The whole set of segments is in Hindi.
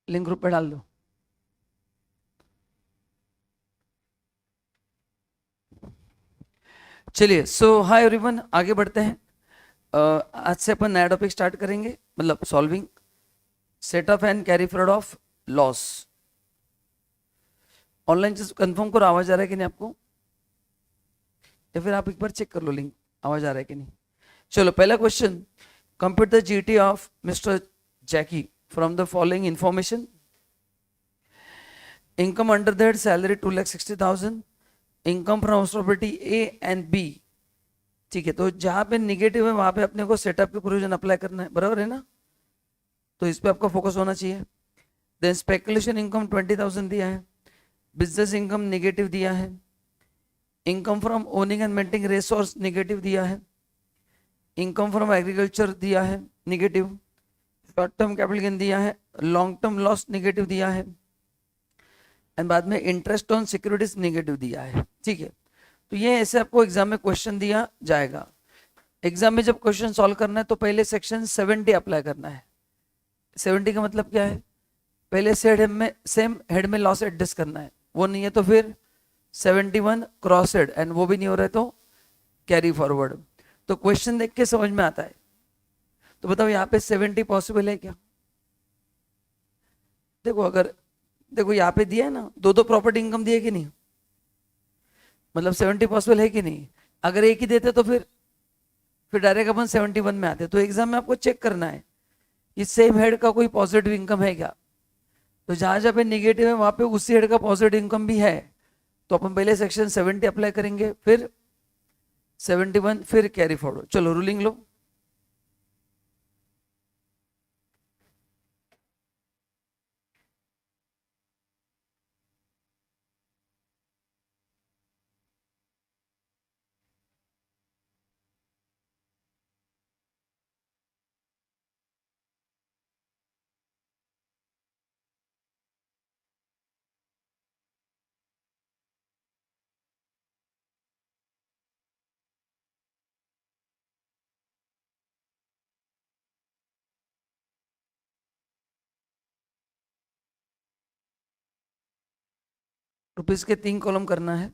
लिंक ग्रुप पे डाल दो। चलिए, सो हाय एवरीवन, आगे बढ़ते हैं। आज से अपन नया टॉपिक स्टार्ट करेंगे, मतलब solving set of and carry forward of loss. Online confirm करो, आवाज आ रहा है कि नहीं आपको, या फिर आप एक बार चेक कर लो लिंक, आवाज आ रहा है कि नहीं। चलो, पहला question, compute the GT of mister Jackie from the following information. Income under that salary 2,60,000, income from property A and B. ठीक है, तो जहां पे निगेटिव है वहां पे अपने को सेटअप के प्रोविजन अप्लाई करना है, बराबर है ना, तो इस पे आपका फोकस होना चाहिए। देन स्पेकुलेशन इनकम 20,000 दिया है, बिजनेस इनकम निगेटिव दिया है, income from owning and maintaining resource negative दिया है, इनकम फ्रॉम एग्रीकल्चर दिया है negative, short term capital gain दिया है, लॉन्ग टर्म लॉस निगेटिव दिया है, एंड बाद में इंटरेस्ट ऑन सिक्योरिटीज निगेटिव दिया है। ठीक है, तो ये ऐसे आपको एग्जाम में क्वेश्चन दिया जाएगा। एग्जाम में जब क्वेश्चन सॉल्व करना है तो पहले सेक्शन 70 अप्लाई करना है। 70 का मतलब क्या है, पहले सेम हेड में लॉस एडजस्ट करना है, वो नहीं है तो फिर 71 क्रॉस हेड, एंड वो भी नहीं हो रहा है तो कैरी फॉरवर्ड। तो क्वेश्चन देख के समझ में आता है। तो बताओ यहाँ पे 70 पॉसिबल है क्या? देखो, अगर देखो यहाँ पे दिया है ना, दो दो प्रॉपर्टी इनकम दिए कि नहीं, मतलब 70 पॉसिबल है कि नहीं। अगर एक ही देते तो फिर डायरेक्ट अपन 71 में आते। तो एग्जाम में आपको चेक करना है इस सेम हेड का कोई पॉजिटिव इनकम है क्या। तो जहां जहां पे निगेटिव है वहां पे उसी हेड का पॉजिटिव इनकम भी है, तो अपन पहले सेक्शन 70 अप्लाई करेंगे, फिर 71, फिर कैरी फॉरवर्ड। चलो रूलिंग लो। रुपीज के 3 कॉलम करना है,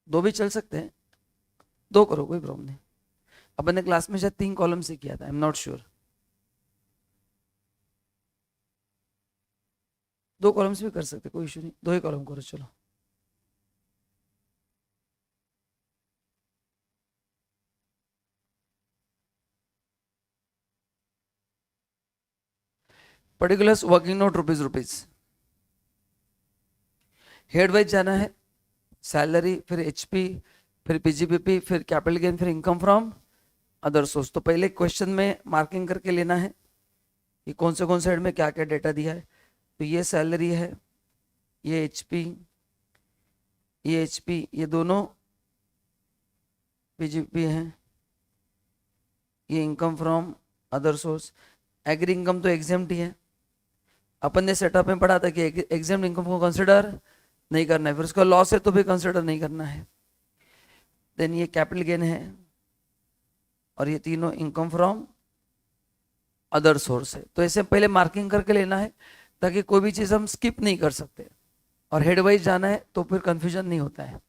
दो भी चल सकते हैं, दो करो कोई प्रॉब्लम नहीं। अपन ने क्लास में शायद 3 कॉलम से किया था, आई एम नॉट श्योर। दो कॉलम्स भी कर सकते, कोई इशू नहीं, दो ही कॉलम करो। चलो, particulars working note rupees rupees, head wise जाना है, सैलरी, फिर एचपी, फिर पीजीबीपी, फिर कैपिटल गेन, फिर इनकम फ्रॉम अदर सोर्स। तो पहले क्वेश्चन में मार्किंग करके लेना है कि कौन से हेड में क्या क्या डेटा दिया है। तो ये सैलरी है, ये एचपी, ये दोनों पीजीपी हैं, ये income from other source. Agri income तो एग्जाम्प्ट ही है, अपन ने सेटअप में पढ़ा था कि एग्जाम्प्ट इनकम को कंसिडर नहीं करना है, फिर उसका लॉस है तो भी कंसिडर नहीं करना है। देन ये कैपिटल गेन है, और ये तीनों इनकम फ्रॉम अदर सोर्स है। तो ऐसे पहले मार्किंग करके लेना है ताकि कोई भी चीज हम स्किप नहीं कर सकते, और हेड वाइज जाना है तो फिर कंफ्यूजन नहीं होता है।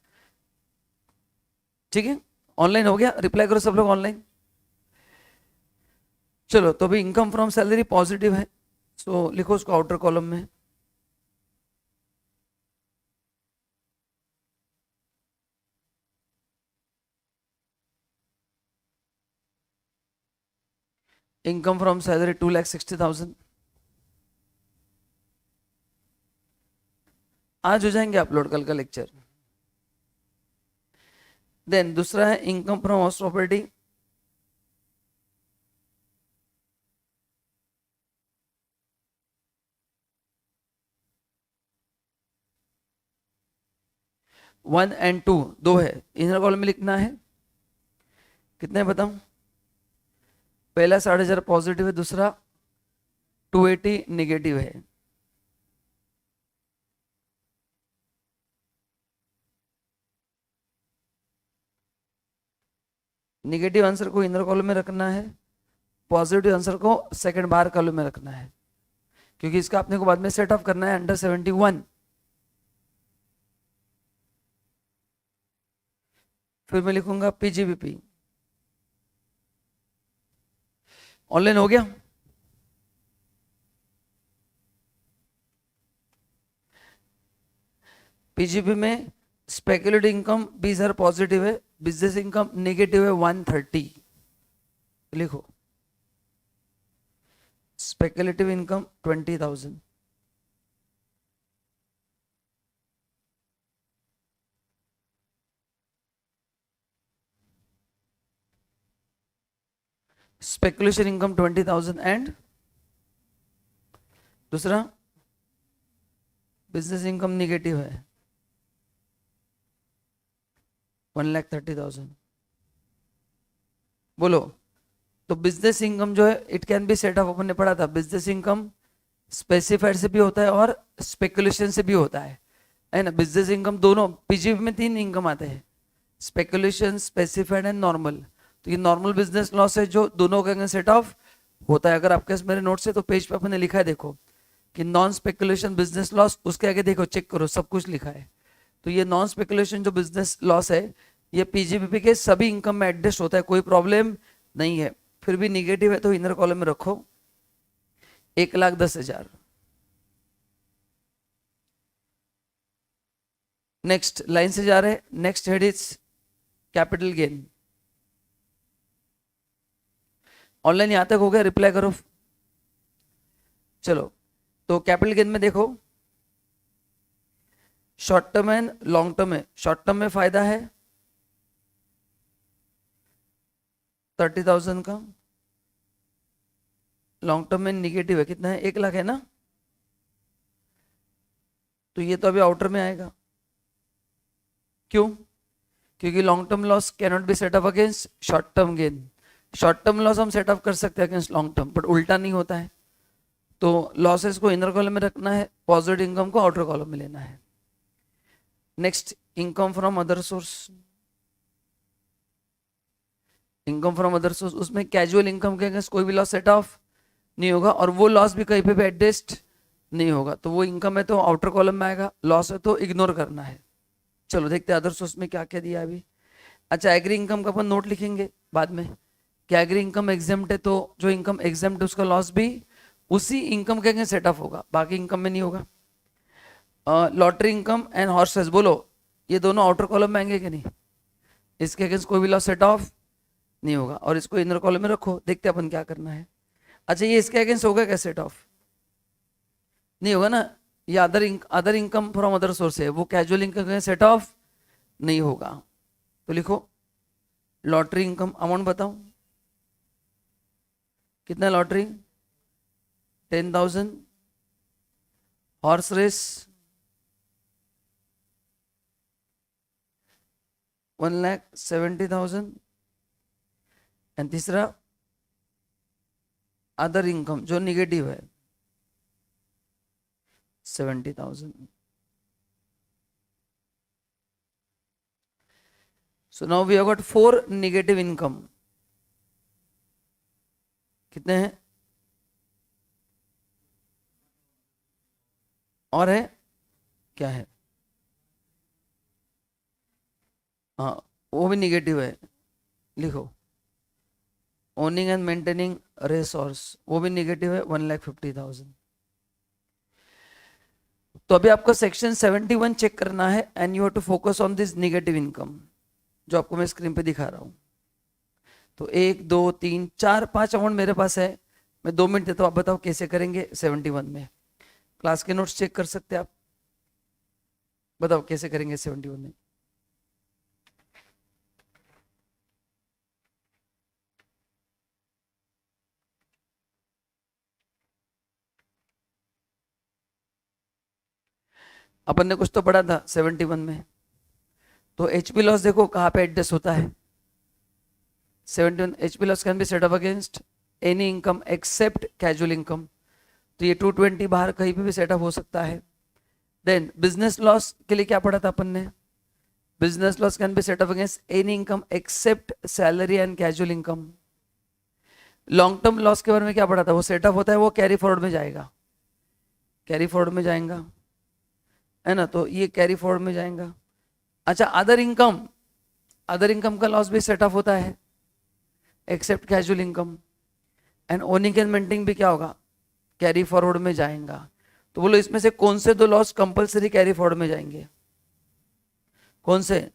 ठीक है, ऑनलाइन हो गया, रिप्लाई करो सब लोग ऑनलाइन। चलो, तो अभी इनकम फ्रॉम सैलरी पॉजिटिव है, सो लिखो उसको आउटर कॉलम में। Income from salary 2,60,000। आज हो जाएंगे अपलोड, कल का लेक्चर। देन दूसरा है income from house property, one and two, दो है, इनर कॉलम में लिखना है। कितने बताऊं, पहला 4,500 पॉजिटिव है, दूसरा 280 निगेटिव है। निगेटिव आंसर को इनर कॉलम में रखना है, पॉजिटिव आंसर को सेकंड बार कॉलम में रखना है, क्योंकि इसका अपने को बाद में सेट ऑफ करना है अंडर 71। फिर मैं लिखूंगा पीजीबीपी। ऑनलाइन हो गया? पीजीबी में स्पेकुलेटिव इनकम 20,000 पॉजिटिव है, बिजनेस इनकम नेगेटिव है 130। लिखो speculative income 20,000, speculation income 20,000 and दूसरा बिजनेस इनकम निगेटिव है 1,30,000। बोलो, तो बिजनेस इनकम जो है it can be set off, अपन ने पढ़ा था बिजनेस इनकम स्पेसिफाइड से भी होता है और स्पेकुलेशन से भी होता है ना। बिजनेस इनकम दोनों, पीजीबी में 3 इनकम आते हैं, स्पेकुलेशन, स्पेसिफाइड एंड नॉर्मल। तो ये नॉर्मल बिजनेस लॉस है जो दोनों का सेट ऑफ होता है। अगर आपके पास मेरे नोट से तो पेज पे अपन ने लिखा है, देखो कि नॉन स्पेकुलेशन बिजनेस लॉस, उसके आगे देखो चेक करो सब कुछ लिखा है। तो ये नॉन स्पेकुलेशन जो बिजनेस लॉस है ये पीजीबीपी के सभी इनकम में एडजस्ट होता है, कोई प्रॉब्लम नहीं है। फिर भी निगेटिव है तो इनर कॉलम में रखो 1,10,000। नेक्स्ट लाइन से जा रहे हैं, next head is capital gain. Online यहां तक हो गया? रिप्लाई करो। चलो, तो कैपिटल गेन में देखो short term and long term है। शॉर्ट टर्म में फायदा है 30,000 का, लॉन्ग टर्म में निगेटिव है, कितना है 1 लाख है ना। तो ये तो अभी आउटर में आएगा, क्यों? क्योंकि long term loss can not be set up against short term gain. Short term loss हम सेट अप कर सकते हैं अगेंस्ट लॉन्ग टर्म, बट उल्टा नहीं होता है। तो लॉसेस को इनर कॉलम में रखना है, पॉजिटिव इनकम को आउटर कॉलम में लेना है। Next income from other source. Income from other source, उसमें कैजुअल इनकम के अगेंस्ट कोई भी लॉस सेट ऑफ नहीं होगा, और वो लॉस भी कहीं पे भी एडजस्ट नहीं होगा। तो वो इनकम है तो आउटर कॉलम में आएगा, लॉस है तो इग्नोर करना है। चलो देखते हैं अदर सोर्स में क्या क्या दिया अभी। अच्छा, एग्री इनकम का अपन नोट लिखेंगे बाद में कि एग्री इनकम एग्जेम्प्ट है, तो जो इनकम एग्जेम्प्ट है उसका लॉस भी उसी इनकम के अगेंस्ट सेट ऑफ होगा, बाकी इनकम में नहीं होगा। Lottery income and horse race, बोलो ये दोनों आउटर कॉलम में आएंगे कि नहीं? इसके अगेंस्ट कोई भी लॉस सेट ऑफ नहीं होगा, और इसको इनर कॉलम में रखो, देखते हैं अपन क्या करना है। अच्छा, ये इसके अगेंस्ट होगा क्या सेट ऑफ? नहीं होगा ना, ये other income from other source है, वो कैजुअल इनकम के सेट ऑफ नहीं होगा। तो लिखो लॉटरी इनकम, अमाउंट बताओ कितना? लॉटरी 10,000, हॉर्स रेस 1,70,000, एंड तीसरा अदर इनकम जो निगेटिव है 70,000। So now we have got 4 negative income. कितने हैं? और है क्या है? हाँ, वो भी निगेटिव है, लिखो ओनिंग एंड मेंटेनिंग रिसोर्स, वो भी निगेटिव है 1,50,000। तो अभी आपका सेक्शन 71 चेक करना है, and you have to focus on this negative income जो आपको मैं स्क्रीन पे दिखा रहा हूं। तो 1 2 3 4 5 अमाउंट मेरे पास है, मैं 2 मिनट देता हूं, आप बताओ कैसे करेंगे 71 में। क्लास के नोट्स चेक कर सकते हैं आप, बताओ कैसे करेंगे 71 में। अपन ने कुछ तो पढ़ा था 71 में, तो एचपी लॉस देखो कहाँ पे एडजस्ट होता है। 71 HP loss can be set up against any income except casual income, तो ये 220 बाहर कहीं पे भी सेटअप हो सकता है। देन बिजनेस लॉस के लिए क्या पढ़ा था अपन ने? Business loss can be set up against any income except salary and casual income. Long term loss के बारे में क्या पढ़ा था? वो सेटअप होता है, वो कैरी फॉरवर्ड में जाएगा, कैरी फॉरवर्ड में जाएगा, है ना, तो ये कैरी फॉरवर्ड में जाएगा। अच्छा, अदर इनकम, अदर इनकम का लॉस भी सेटअप होता है except casual income. And owning and maintaining भी क्या होगा? कैरी फॉरवर्ड में जाएगा। तो बोलो इसमें से कौन से दो लॉस कंपलसरी कैरी फॉरवर्ड में जाएंगे? कौन से?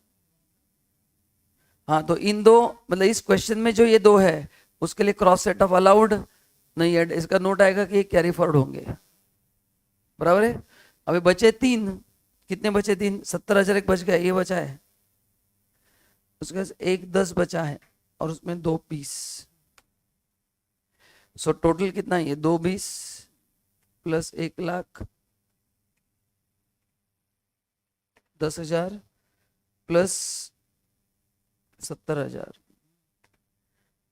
हाँ, तो इन दो, मतलब इस क्वेश्चन में जो ये दो है उसके लिए क्रॉस सेट ऑफ अलाउड नहीं है, इसका नोट आएगा कि ये कैरी फॉरवर्ड होंगे, बराबर है। अभी बचे तीन, कितने बचे? तीन, 70,000 एक बच गया, ये बचा है, उसके बाद एक 10 बचा है और उसमें 2 20। सो टोटल कितना है ये? 2 20 प्लस 1,10,000 प्लस 70,000,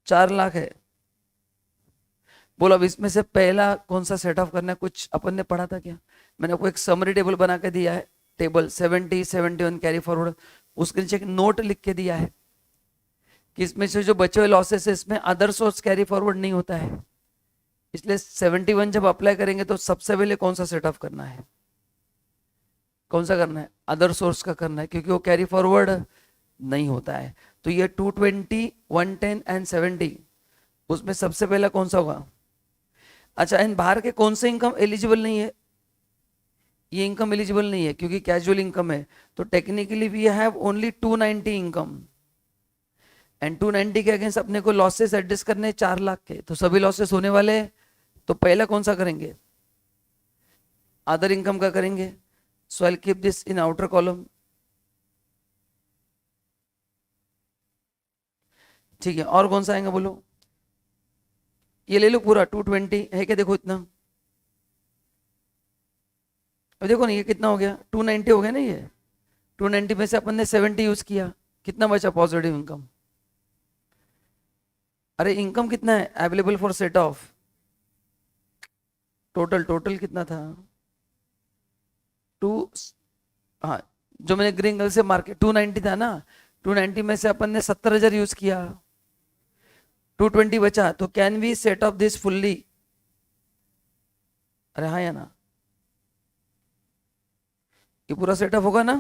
4 लाख है। बोलो अब इसमें से पहला कौन सा सेट ऑफ करना है? कुछ अपन ने पढ़ा था क्या? मैंने आपको एक समरी टेबल बना के दिया है, टेबल 70 71 कैरी फॉरवर्ड, उसके नीचे एक नोट लिख के दिया है कि इसमें से जो बचे हुए लॉसेस है इसमें अदर सोर्स कैरी फॉरवर्ड नहीं होता है, इसलिए 71 जब अप्लाई करेंगे तो सबसे पहले कौन सा सेट ऑफ करना है? कौन सा करना है? अदर सोर्स का करना है, क्योंकि वो कैरी फॉरवर्ड नहीं होता है। तो ये 220 110 एंड 70, उसमें सबसे पहला कौन सा होगा? अच्छा, इन बाहर के कौन से इनकम एलिजिबल नहीं है? ये इनकम एलिजिबल नहीं है क्योंकि कैजुअल इनकम है, तो technically we have only 290 income and 290 के अगेंस्ट अपने को लॉसेस एडजस्ट करने 4 लाख के, तो सभी लॉसेस होने वाले हैं। तो पहला कौन सा करेंगे? अदर इनकम का करेंगे। So I keep this in outer column, ठीक है। और कौन सा आएगा बोलो? ये ले लो पूरा 220 है क्या? देखो इतना, अब देखो ना ये कितना हो गया? 290 हो गया ना ये। 290 में से अपन ने 70 यूज किया, कितना बचा पॉजिटिव इनकम? अरे इनकम कितना है available for set of? Total, total कितना था? टू, हाँ, जो मैंने ग्रीन कलर से मार्केट 290 था ना, 290 में से अपन ने 70,000 यूज किया, 220 बचा, तो can we set off this fully? अरे हाँ या ना? ये पूरा सेटअप होगा ना?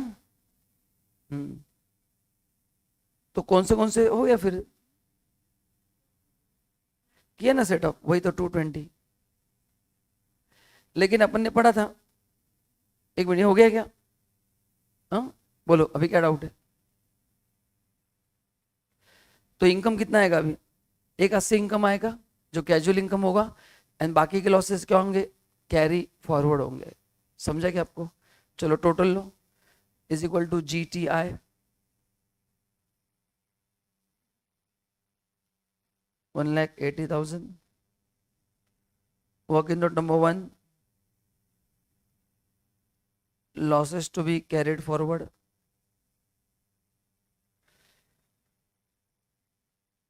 तो कौन से हो गया फिर? किया ना सेटअप, वही तो 220। लेकिन अपन ने पढ़ा था, एक मिनट, हो गया क्या? हाँ, बोलो अभी क्या डाउट है? तो इनकम कितना आएगा अभी? 180 इनकम आएगा जो कैजुअल इनकम होगा, एंड बाकी के लॉसेस क्या होंगे? कैरी फॉरवर्ड होंगे। समझा क्या आपको? चलो टोटल लो, is equal to GTI 1,80,000। Working note number 1, losses to be carried forward,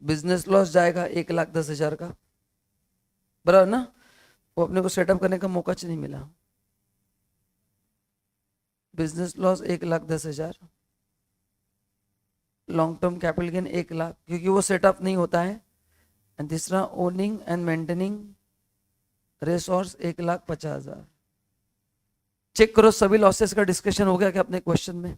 business loss जाएगा 1,10,000 का, बराबर ना? वो अपने को सेटअप करने का मौका नहीं मिला। Business loss 1,10,000, long term capital gain 1 lakh, क्योंकि वो सेटअप नहीं होता है। एंड तीसरा owning and maintaining resource 1,50,000। Check करो सभी लॉसेस का डिस्कशन हो गया क्या अपने क्वेश्चन में?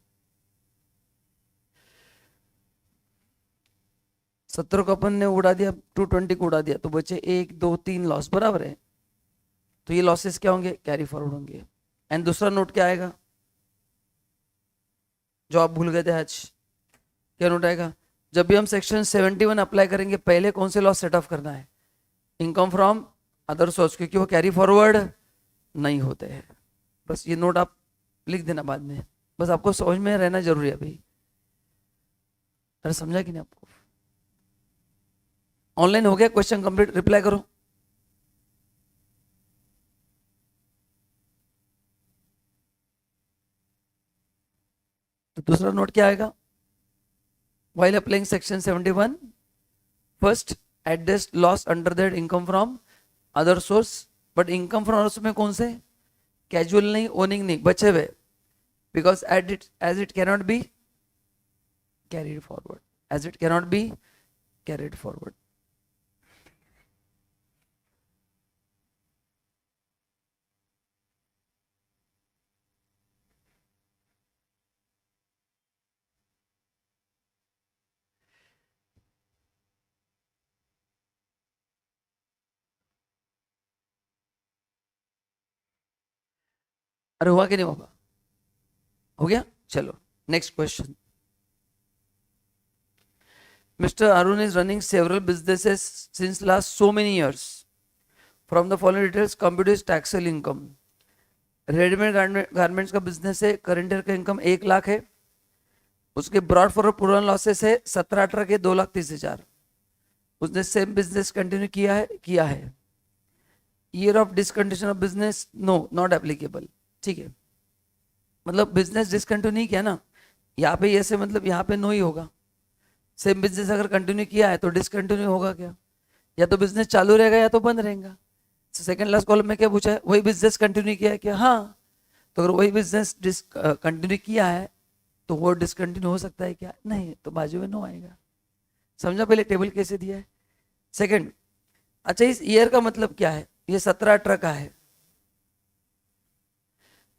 70 को अपन ने उड़ा दिया, 220 को उड़ा दिया, तो बचे 1 2 3 लॉस, बराबर है। तो ये लॉसेस क्या होंगे? कैरी फॉरवर्ड होंगे। एंड दूसरा नोट क्या आएगा जो आप भूल गए थे आज? क्या नोट आएगा? जब भी हम सेक्शन 71 अप्लाई करेंगे, पहले कौन से लॉस सेट ऑफ करना है? इनकम फ्रॉम अदर सोर्स, क्योंकि वो कैरी फॉरवर्ड नहीं होते हैं। बस ये नोट आप लिख देना बाद में, बस आपको समझ में रहना जरूरी है अभी। अरे समझा कि नहीं आपको? ऑनलाइन हो गया क्वेश्चन कंप्लीट? रिप्लाई करो। तो दूसरा नोट क्या आएगा? while applying section 71, first adjust loss under that income from other source, but income from other source में कौन से? कैजुअल नहीं, ओनिंग नहीं, बचे हुए, because as it cannot be carried forward, as it cannot be carried forward. अरे हुआ कि नहीं होगा? हो गया? चलो next question. Mr. Arun is running several businesses since last so many years. From the following details, compute his taxable income. Readymade garments का बिजनेस है, करंट ईयर का इनकम 1 लाख है, उसके ब्रॉड फॉरवर्ड पुराना लॉसेस है 17-18 के 2,30,000. उसने सेम बिजनेस कंटिन्यू किया है. Year of discontinuation of business no not applicable. ठीक है, मतलब बिजनेस डिसकंटिन्यू नहीं किया ना, यहाँ पे ऐसे मतलब यहाँ पे नो ही होगा. सेम बिजनेस अगर कंटिन्यू किया है तो डिसकंटिन्यू होगा क्या? या तो बिजनेस चालू रहेगा या तो बंद रहेगा. सेकंड लास्ट कॉलम में क्या पूछा है? वही बिजनेस कंटिन्यू किया है क्या? हाँ. तो अगर वही बिजनेस कंटिन्यू किया है तो वो डिसकंटिन्यू हो सकता है क्या? नहीं. तो बाजू में नो आएगा. समझा पहले टेबल कैसे दिया है? सेकंड, अच्छा इस ईयर का मतलब क्या है? ये 17-18 का है,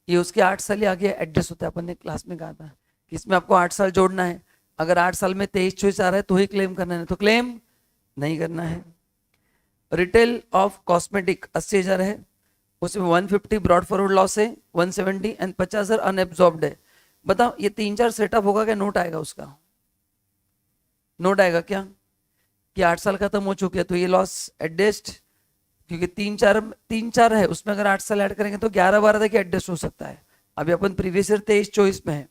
ये उसके 8 साल ही आगे एडजस्ट होता है. अपन ने क्लास में कहा था कि इसमें आपको 8 साल जोड़ना है. अगर 8 साल में 23-24 आ रहा है तो ही क्लेम करना है, तो क्लेम नहीं करना है. रिटेल ऑफ कॉस्मेटिक 80,000 है, उसमें 150 ब्रॉड फॉरवर्ड लॉस है, 170 एंड 50,000 अनएब्जॉर्ब्ड है. बताओ ये 3-4 सेटअप होगा क्या? नोट आएगा उसका? नोट आएगा क्या कि 8 साल खत्म हो चुके हैं तो ये लॉस एडजस्ट, क्योंकि 3-4 है, उसमें अगर 8 साल ऐड करेंगे तो 11-12 तक एडजस्ट हो सकता है. अभी अपन प्रीवियस ईयर 23-24 में है.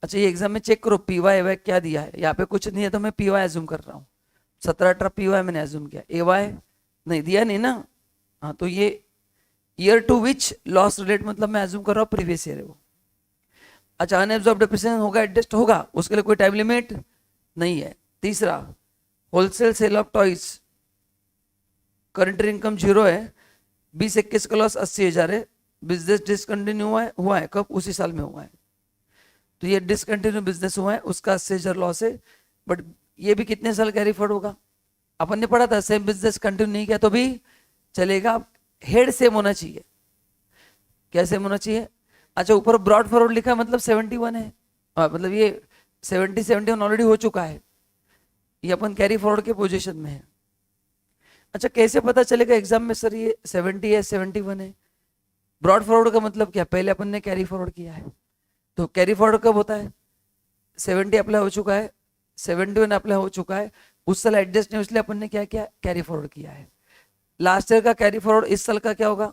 अच्छा ये एग्जाम में चेक करो पीवाई वाई क्या दिया है. यहाँ पे कुछ नहीं है तो मैं पीवाई एज्यूम कर रहा हूँ. 17-18 पीवाई मैंने एज्यूम किया, एवाई नहीं दिया नहीं ना. हाँ तो ये year to which loss relate मतलब मैं एज्यूम कर रहा हूँ प्रीवियस ईयर है वो. अच्छा अनएब्जॉर्ब डिप्रेशन होगा, एडजस्ट होगा, उसके लिए कोई टाइम लिमिट नहीं है. तीसरा, wholesale sale of toys, current income 0 है, 20-21 का लॉस 80,000 है, बिजनेस डिसकंटिन्यू हुआ है कब? उसी साल में हुआ है. तो ये डिसकंटिन्यू बिजनेस हुआ है, उसका 80,000 लॉस है. बट ये भी कितने साल कैरी फॉरवर्ड होगा? अपन ने पढ़ा था सेम बिजनेस कंटिन्यू नहीं किया तो भी चलेगा, हेड सेम होना चाहिए. क्या सेम होना चाहिए? अच्छा ऊपर ब्रॉड फॉरवर्ड लिखा मतलब 71 है, मतलब ये 71 ऑलरेडी हो चुका है, ये अपन कैरी फॉरवर्ड के पोजीशन में है. अच्छा कैसे पता चलेगा एग्जाम में सर ये 70 है 71 है? ब्रॉड फॉरवर्ड का मतलब क्या? पहले अपन ने कैरी फॉरवर्ड किया है. तो कैरी फॉरवर्ड कब होता है? 70 अप्लाई हो चुका है, 71 अप्लाई हो चुका है, उस साल एडजस्ट नहीं, इसलिए अपन ने क्या किया? कैरी फॉरवर्ड किया है. लास्ट ईयर का कैरी फॉरवर्ड इस साल का क्या होगा?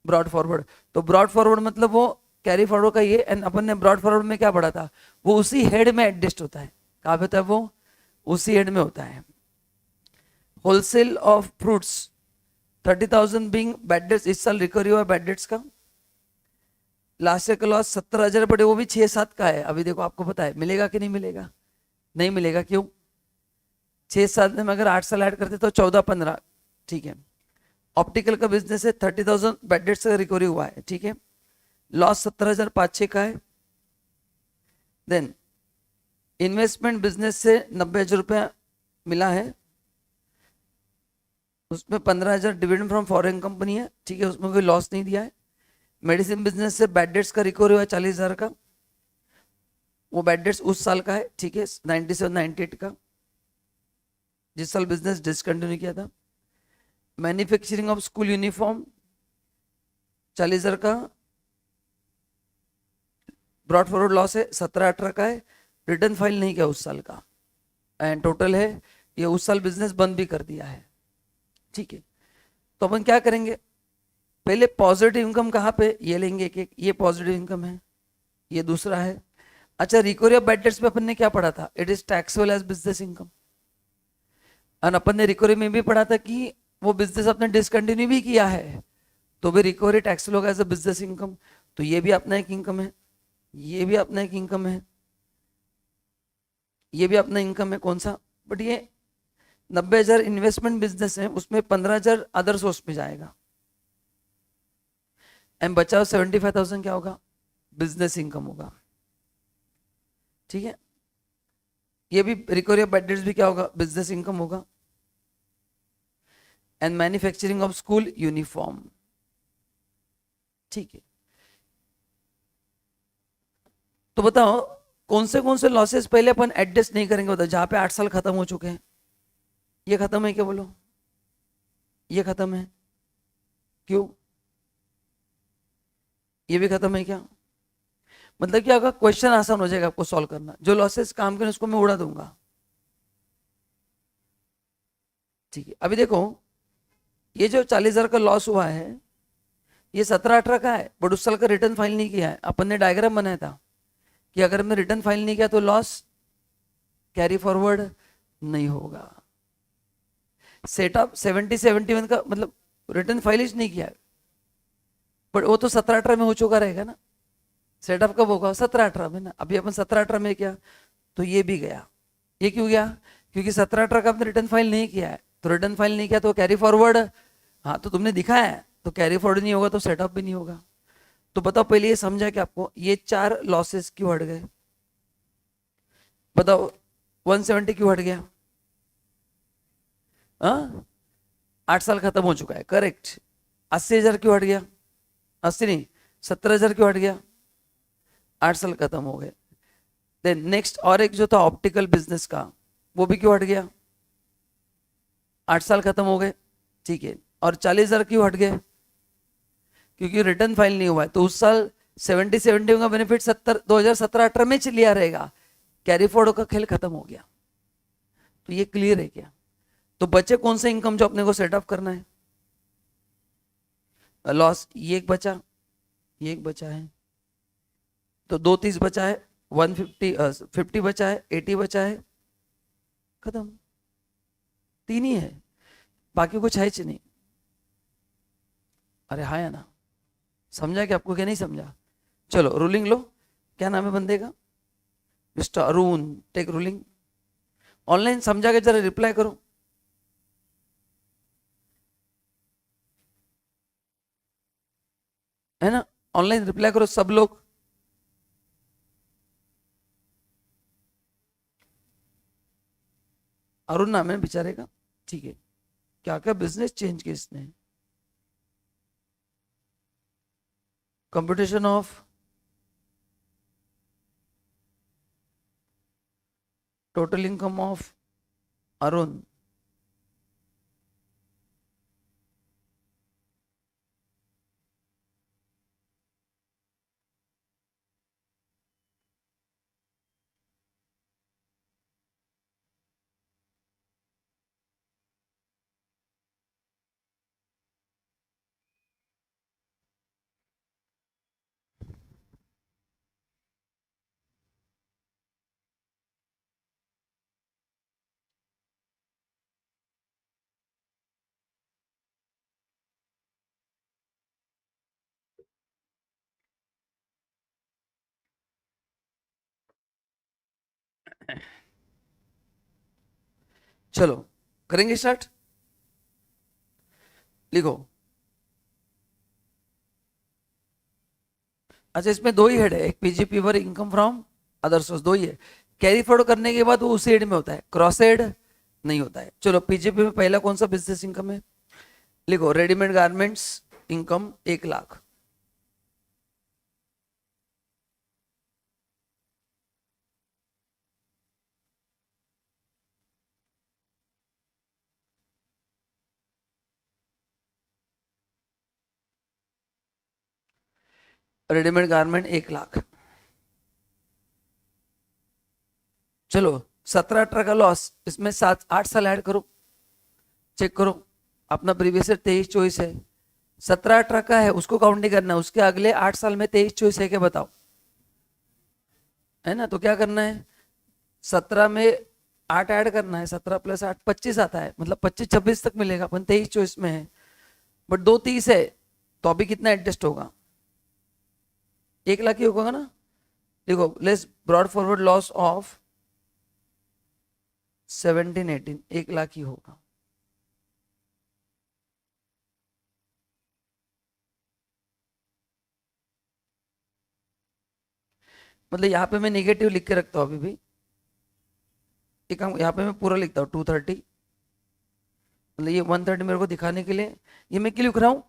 Brought forward. तो ब्रॉड फॉरवर्ड मतलब वो कैरी फॉरवर्ड का ये, एंड अपन ने ब्रॉड फॉरवर्ड में क्या पढ़ा था? वो उसी हेड में एडजस्ट होता है. कहाँ पे होता है वो? उसी हेड में होता है. Wholesale of fruits 30,000 being bad debts, इस साल रिकवरी हुआ बैड डेट्स का. लास्ट ईयर का लॉस 17,000 पड़े, वो भी 6-7 का है. अभी देखो आपको पता है मिलेगा कि नहीं मिलेगा? नहीं मिलेगा. क्यों? 6-7 में अगर 8 साल ऐड करते तो 14-15. ठीक है. ऑप्टिकल का बिजनेस है, 30,000 बैड डेट्स का रिकवरी हुआ है. ठीक है, लॉस 17,506 का है. देन इन्वेस्टमेंट बिजनेस से 90,000 रुपया मिला है, उसमें 15,000 डिविडेंड फ्रॉम फॉरेन कंपनी है. ठीक है, उसमें कोई लॉस नहीं दिया है. मेडिसिन बिजनेस से बैड डेट्स का रिकवरी हुआ है 40,000 का, वो बैड डेट्स उस साल का है. ठीक है, 97-98 का, जिस साल बिजनेस डिसकंटिन्यू किया था. मैन्युफैक्चरिंग ऑफ स्कूल यूनिफॉर्म 40,000 का, ब्रॉड फॉरवर्ड लॉस है 17-18 का है, रिटर्न फाइल नहीं किया उस साल का, एंड टोटल है ये उस साल बिजनेस बंद भी कर दिया है. ठीक है, तो अपन क्या करेंगे? पहले पॉजिटिव इनकम कहाँ पे? ये लेंगे कि ये पॉजिटिव इनकम है, ये दूसरा है. अच्छा रिकवरी ऑफ बैड डेट्स पे अपन ने क्या पढ़ा था? It is taxable as business income. और अपन ने रिकवरी में भी पढ़ा था कि वो बिजनेस अपने डिसकंटिन्यू भी किया है तो भी रिकवरी टैक्सेबल होगा एज अ बिजनेस इनकम. तो ये भी अपना एक इनकम है, ये भी अपना एक इनकम है, ये भी अपना इनकम है. कौन सा? बट ये 90,000 इन्वेस्टमेंट बिजनेस है, उसमें 15,000 अदर सोर्स में जाएगा, एंड बचाओ 75,000 क्या होगा? बिजनेस इनकम होगा. ठीक है, ये भी रिकवरी ऑफ बैड डेट्स भी क्या होगा? बिजनेस इनकम होगा. And manufacturing of school uniform. ठीक है, तो बताओ कौन से लॉसेस पहले अपन एडजस्ट नहीं करेंगे? बताओ जहां पे 8 साल खत्म हो चुके हैं. ये खत्म है क्या? बोलो, ये खत्म है. क्यों? ये भी खत्म है क्या? मतलब कि अगर क्वेश्चन आसान हो जाएगा आपको सॉल्व करना, जो लॉसेस काम के उसको मैं उड़ा दूंगा। ठीक है, अभी देखो ये जो 40,000 का लॉस हुआ है ये 17-18 का है, बट उस साल का रिटर्न फाइल नहीं किया है। अपन ने डायग्राम बनाया था कि अगर हमने रिटर्न फाइल नहीं किया तो लॉस कैरी फॉरवर्ड नहीं होगा। सेटअप 70-71 का मतलब रिटर्न फाइल ही नहीं किया है, बट वो तो 17-18 में हो चुका रहेगा ना। सेटअप कब होगा? 17-18 में ना। अभी अपन 17-18 में किया तो ये भी गया। ये क्यों गया? क्योंकि 17-18 का आपने रिटर्न फाइल नहीं किया है, तो रिटर्न फाइल नहीं किया तो कैरी फॉरवर्ड, हाँ तो तुमने दिखाया है तो कैरी फॉरवर्ड नहीं होगा तो सेटअप भी नहीं होगा। तो बताओ पहले ये समझा कि आपको ये 4 लॉसेस क्यों हट गए? बताओ 170 क्यों हट गया? हाँ 8 साल खत्म हो चुका है, करेक्ट। 80,000 क्यों हट गया? 80 नहीं, 17,000 क्यों हट गया? 8 साल खत्म हो गए। देन नेक्स्ट और एक जो था ऑप्टिकल बिजनेस का, वो भी क्यों हट गया? 8 साल खत्म हो गए, ठीक है। और 40,000 क्यों हट गए? क्योंकि रिटर्न फाइल नहीं हुआ है, तो उस साल 70-70 का बेनिफिट 2017-18 में लिया रहेगा, कैरी फॉरवर्ड का खेल खत्म हो गया। तो ये क्लियर है क्या? तो बचे कौन से इनकम जो अपने को सेटअप करना है? लॉस ये एक बचा, ये एक बचा है, तो 230 बचा है, 50 बचा है, 80 बचा है, खत्म। 3 ही है, बाकी कुछ है नहीं। अरे हाँ या ना? समझा कि आपको क्या नहीं समझा? चलो रूलिंग लो। क्या नाम है बंदे का? Mister Arun, take ruling. Online समझा के जरा रिप्लाई करो। है ना? ऑनलाइन रिप्लाई करो सब लोग। अरुण नाम है बेचारे का, ठीक है। क्या क्या बिजनेस चेंज किया इसने? Computation of total income of Arun, चलो करेंगे स्टार्ट। लिखो। अच्छा इसमें 2 ही हेड है, एक पीजीपी पर इनकम फ्रॉम अदर सोर्स, 2 ही है। कैरी फॉरवर्ड करने के बाद वो उसी हेड में होता है, क्रॉस हेड नहीं होता है। चलो पीजीपी में पहला कौन सा बिजनेस इनकम है? लिखो readymade garments income 1 lakh. Readymade garment 1 lakh. चलो 17-18 का लॉस, इसमें 7-8 साल ऐड करो, चेक करो। अपना प्रीवियस ईयर 23-24 है, 17-18 का है उसको काउंट नहीं करना, उसके अगले 8 साल में 23-24 है क्या बताओ? है ना? तो क्या करना है, 17 में 8 ऐड करना है, 17 + 8 25 आता है, मतलब 25-26 तक मिलेगा। अपन 23-24 में है, बट 230 है, तो अभी कितना एडजस्ट होगा? 1 लाख ही होगा ना। देखो less brought forward loss of 17-18, 1 lakh ही होगा। मतलब यहाँ पे मैं निगेटिव लिख के रखता हूँ अभी भी, एक यहाँ पे मैं पूरा लिखता हूँ 230, मतलब ये 130 मेरे को दिखाने के लिए ये मैं क्यों लिख रहा हूँ,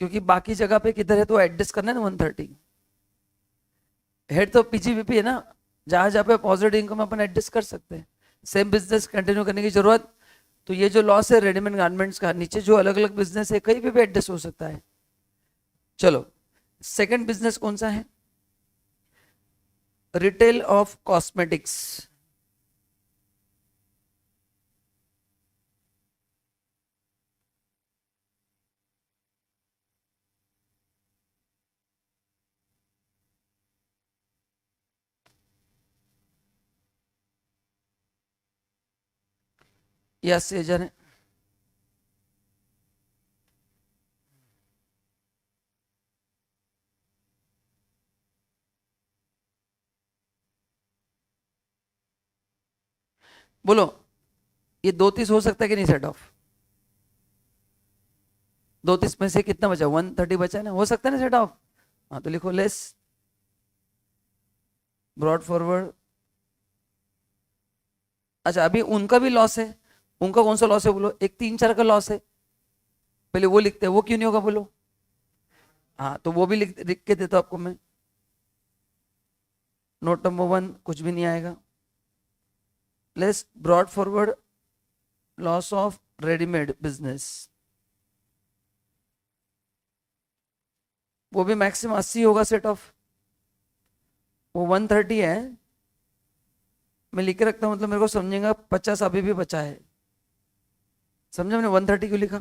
क्योंकि बाकी जगह पे किधर है तो एडजस्ट करना है ना। 130 हेड तो पीजीवीपी है ना, जहां जहां पे पॉजिटिव इनकम अपन एडजस्ट कर सकते हैं, सेम बिजनेस कंटिन्यू करने की जरूरत। तो ये जो लॉस है रेडीमेड गारमेंट्स का, नीचे जो अलग अलग बिजनेस है कहीं पे भी एडजस्ट हो सकता है। चलो सेकंड बिजनेस कौन सा है? Retail of cosmetics. ये 80,000 है। बोलो, ये 32 हो सकता है कि नहीं सेट ऑफ? 32 में से कितना बचा? 130 बचा है ना, हो सकता है ना सेट ऑफ? हाँ तो लिखो लेस ब्रॉड फॉरवर्ड। अच्छा, अभी उनका भी लॉस है। उनका कौन सा लॉस है बोलो? एक 3-4 का लॉस है, पहले वो लिखते हैं। वो क्यों नहीं होगा बोलो? हाँ तो वो भी लिख लिख के देता हूं आपको मैं। नोट नंबर 1 कुछ भी नहीं आएगा। Less brought forward loss of readymade business, वो भी मैक्सिमम 80 होगा सेट ऑफ। वो 130 है, मैं लिख के रखता हूँ, मतलब मेरे को समझेगा 50 अभी भी बचा है। समझा मैंने 130 क्यों लिखा?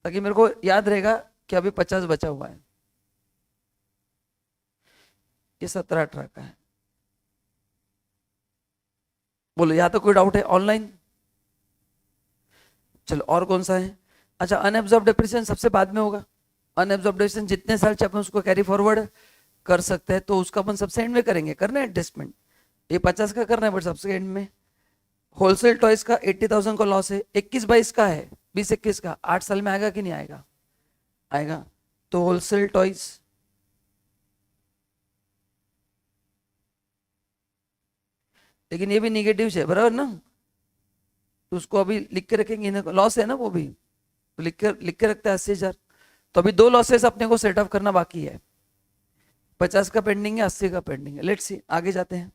ताकि मेरे को याद रहेगा कि अभी 50 बचा हुआ है। ये 17-18 का है। बोलो, यहाँ तो कोई डाउट है ऑनलाइन? चलो और कौन सा है? अच्छा, अनएब्जॉर्ब डेप्रिसिएशन सबसे बाद में होगा। अनएब्जॉर्ब डेप्रिसिएशन जितने साल चाहे अपन उसको कैरी फॉरवर्ड कर सकते हैं, तो उसका अपन सबसे एंड में करेंगे, करना है एडजस्टमेंट। ये 50 का करना है बट सबसे एंड में। होलसेल टॉयज का 80,000 का लॉस है, 21-22 का है, 20-21 का। 8 साल में आएगा कि नहीं आएगा? आएगा। तो होलसेल टॉयज लेकिन ये भी निगेटिव है बराबर ना, तो उसको अभी लिख के रखेंगे ना, लॉस है ना वो भी, तो लिख के रखते हैं 80,000। तो अभी 2 लॉसेस अपने को सेट ऑफ करना बाकी है। 50 का पेंडिंग है, 80 का पेंडिंग है। लेट्स सी, आगे जाते हैं।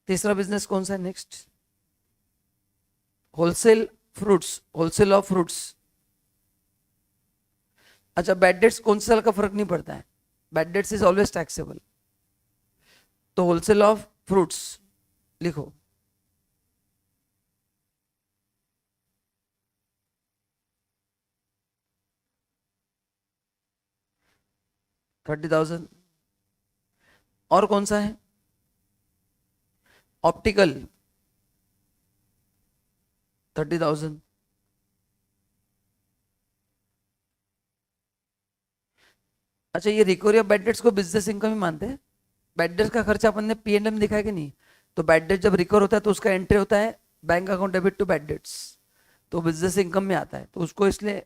तीसरा बिजनेस कौन सा है next? Wholesale fruits, wholesale of fruits. अच्छा, बैड डेट्स कौन से साल का फर्क नहीं पड़ता है, bad debts is always taxable. तो होलसेल ऑफ फ्रूट्स लिखो। 30,000। और कौन सा है? ऑप्टिकल 30,000। अच्छा, ये रिकवरी ऑफ बैड डेट्स को बिजनेस इनकम ही मानते हैं? बैड डेट्स का खर्चा अपन ने P&L में दिखाया कि नहीं? तो बैड डेट जब रिकवर होता है तो उसका एंट्री होता है bank account debit to bad debts, तो बिजनेस इनकम में आता है। तो उसको इसलिए,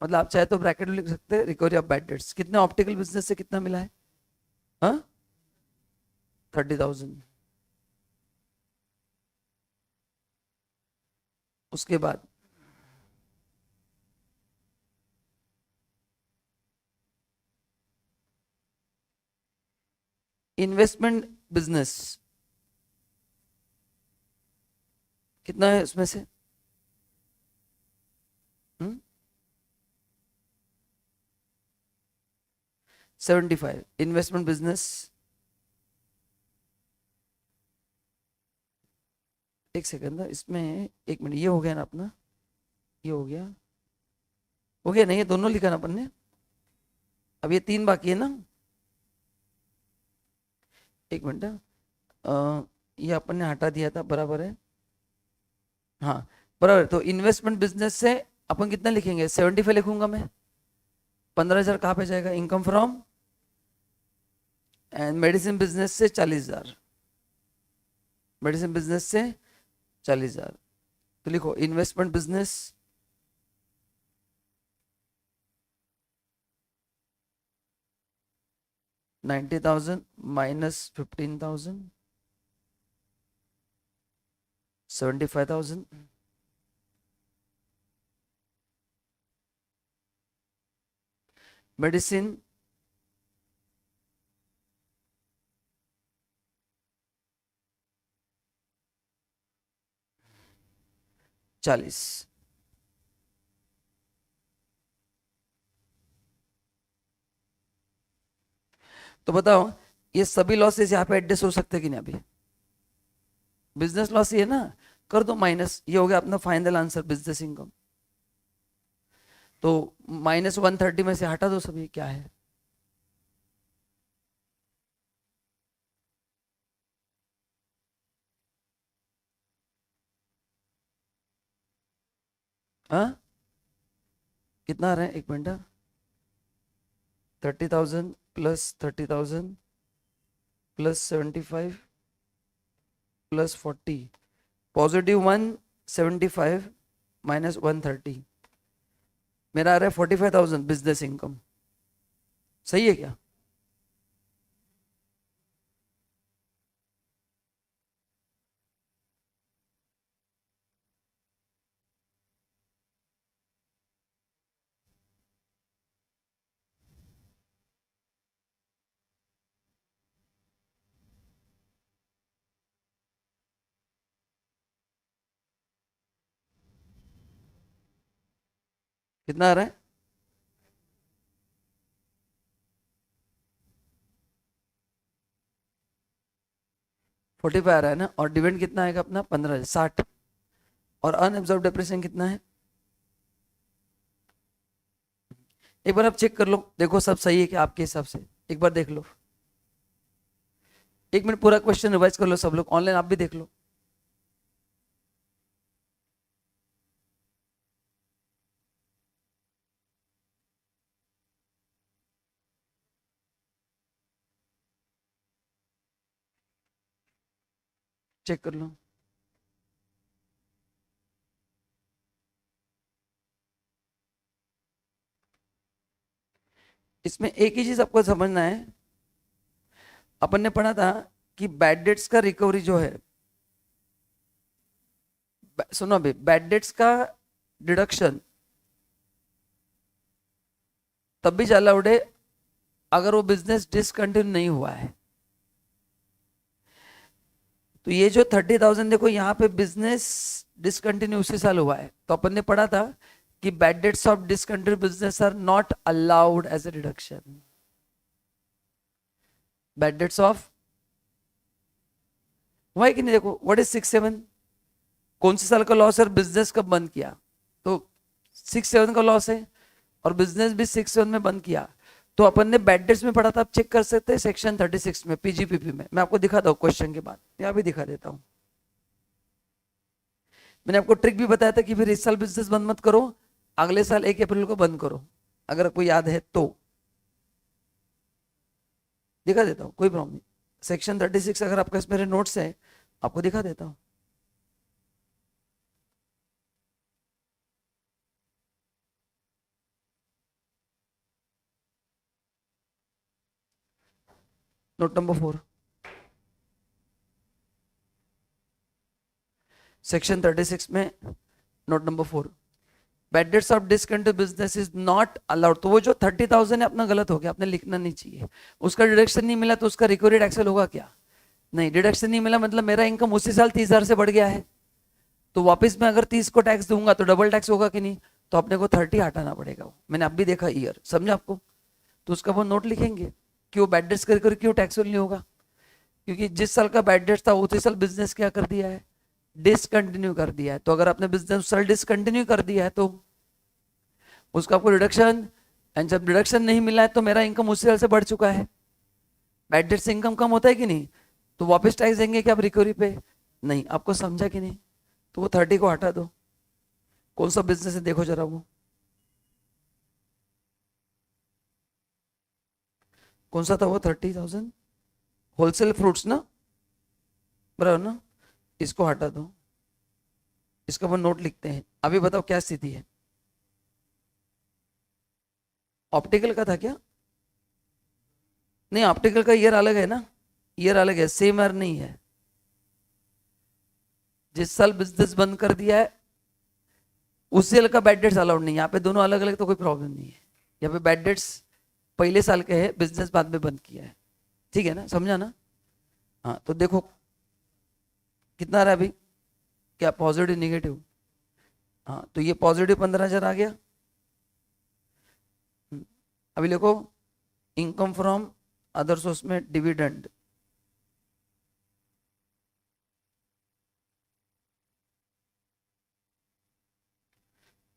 मतलब आप चाहे तो ब्रैकेट में लिख सकते हैं रिकवरी ऑफ बैड डेट्स। कितना ऑप्टिकल बिजनेस से कितना मिला है? हाँ, 30,000। उसके बाद इन्वेस्टमेंट बिजनेस कितना है उसमें से? 75 इन्वेस्टमेंट बिजनेस। एक सेकंड ना, इसमें 1 मिनट, ये हो गया ना अपना, ये हो गया नहीं, ये दोनों लिखा ना अपन ने। अब ये 3 बाकी है ना। 1 मिनट, ये अपन ने हटा दिया था, बराबर है। हाँ बराबर। तो इन्वेस्टमेंट बिजनेस से अपन कितना लिखेंगे? 75 लिखूंगा मैं। 15,000 कहाँ पे जाएगा? Income from and medicine business से 40,000। मेडिसिन बिजनेस से 40,000। तो लिखो इन्वेस्टमेंट बिजनेस 90,000 माइनस 15,000, 75,000। मेडिसिन 40। तो बताओ ये सभी लॉसेस यहाँ पे एडजस्ट हो सकते कि नहीं? अभी बिजनेस लॉस ही है ना, कर दो माइनस, ये हो गया अपना फाइनल आंसर बिजनेस इनकम। तो -130 में से हटा दो सभी, क्या है? हाँ कितना आ रहा है, एक मिनट। 30,000 प्लस 30,000 प्लस 75 प्लस 40, +175 -130, मेरा आ रहा है 45,000 बिजनेस इनकम। सही है क्या? कितना आ रहा है? 45 आ रहा है ना, और डिविडेंड कितना आएगा अपना 15 60, और अनएब्जॉर्ब डेप्रिसिएशन कितना है? एक बार आप चेक कर लो, देखो सब सही है क्या आपके हिसाब से, एक बार देख लो। एक मिनट पूरा क्वेश्चन रिवाइज कर लो सब लोग, ऑनलाइन आप भी देख लो। चेक कर लो। इसमें एक ही चीज आपको समझना है, अपन ने पढ़ा था कि बैड डेट्स का रिकवरी जो है, सुनो अभी, बैड डेट्स का डिडक्शन तब भी अलाउड है अगर वो बिजनेस डिसकंटिन्यू नहीं हुआ है। तो ये जो 30,000 देखो यहाँ पे बिजनेस डिसकंटिन्यू उसी साल हुआ है, तो अपन ने पढ़ा था कि bad debts of discontinue business are not allowed as a deduction. Bad debts off हुआ है कि नहीं? देखो व्हाट इज 6-7, कौन से साल का लॉस है और बिजनेस कब बंद किया? तो 6-7 का लॉस है और बिजनेस भी 6-7 में बंद किया। तो अपन ने बैड डेट्स में पढ़ा था, आप चेक कर सकते हैं सेक्शन 36 में पीजीपीपी में, मैं आपको दिखाता हूँ क्वेश्चन के बाद, यहाँ भी दिखा देता हूँ। मैंने आपको ट्रिक भी बताया था कि फिर इस साल बिजनेस बंद मत करो, अगले साल 1 अप्रैल को बंद करो, अगर कोई याद है तो। दिखा देता हूँ, कोई प्रॉब्लम नहीं। सेक्शन 36 अगर आपके पास मेरे नोट्स है, आपको दिखा देता हूँ। नोट नंबर 4, सेक्शन 36 में note number 4, bad debts of discontinued business is not allowed. तो वो जो 30,000 है अपना गलत हो गया, आपने लिखना नहीं चाहिए। उसका डिडक्शन नहीं मिला तो उसका रिकवरी टैक्सेबल होगा क्या? नहीं, डिडक्शन नहीं मिला मतलब मेरा इनकम उसी साल 30,000 से बढ़ गया है, तो वापस मैं अगर 30 को टैक्स दूंगा तो डबल टैक्स होगा कि नहीं? तो अपने को 30 हटाना पड़ेगा। मैंने अब भी देखा ईयर, समझा आपको? तो उसका वो नोट लिखेंगे कि वो बैड डेट्स कर क्यों टैक्सेबल नहीं होगा, क्योंकि जिस साल का बैड डेट्स था उसी साल बिजनेस क्या कर दिया है, डिसकंटिन्यू कर दिया है। तो अगर आपने बिजनेस उस साल डिसकंटिन्यू कर दिया है तो उसका आपको डिडक्शन, एंड जब डिडक्शन नहीं मिला है तो मेरा इनकम उसी साल से बढ़ चुका है। बैड डेट से इनकम कम होता है कि नहीं? तो वापस टैक्स देंगे क्या आप रिकवरी पे? नहीं। आपको समझा कि नहीं? तो वो 30 को हटा दो। कौन सा बिजनेस है देखो जरा, वो कौन सा था वो 30,000? होलसेल फ्रूट्स ना, बराबर ना? इसको हटा दो, इसका वो नोट लिखते हैं। अभी बताओ क्या स्थिति है? ऑप्टिकल का था क्या? नहीं, ऑप्टिकल का ईयर अलग है ना, ईयर अलग है, सेम ईयर नहीं है। जिस साल बिजनेस बंद कर दिया है उस साल का बैड डेट्स अलाउड नहीं है। यहाँ पे दोनों अलग अलग तो कोई प्रॉब्लम नहीं है। यहाँ पे बैड डेट्स पहले साल के है, बिजनेस बाद में बंद किया है, ठीक है ना? समझा ना? हाँ तो देखो कितना रहा अभी, क्या पॉजिटिव निगेटिव? हाँ तो ये पॉजिटिव 15,000 आ गया। अभी देखो इनकम फ्रॉम अदर सोर्स में डिविडेंड,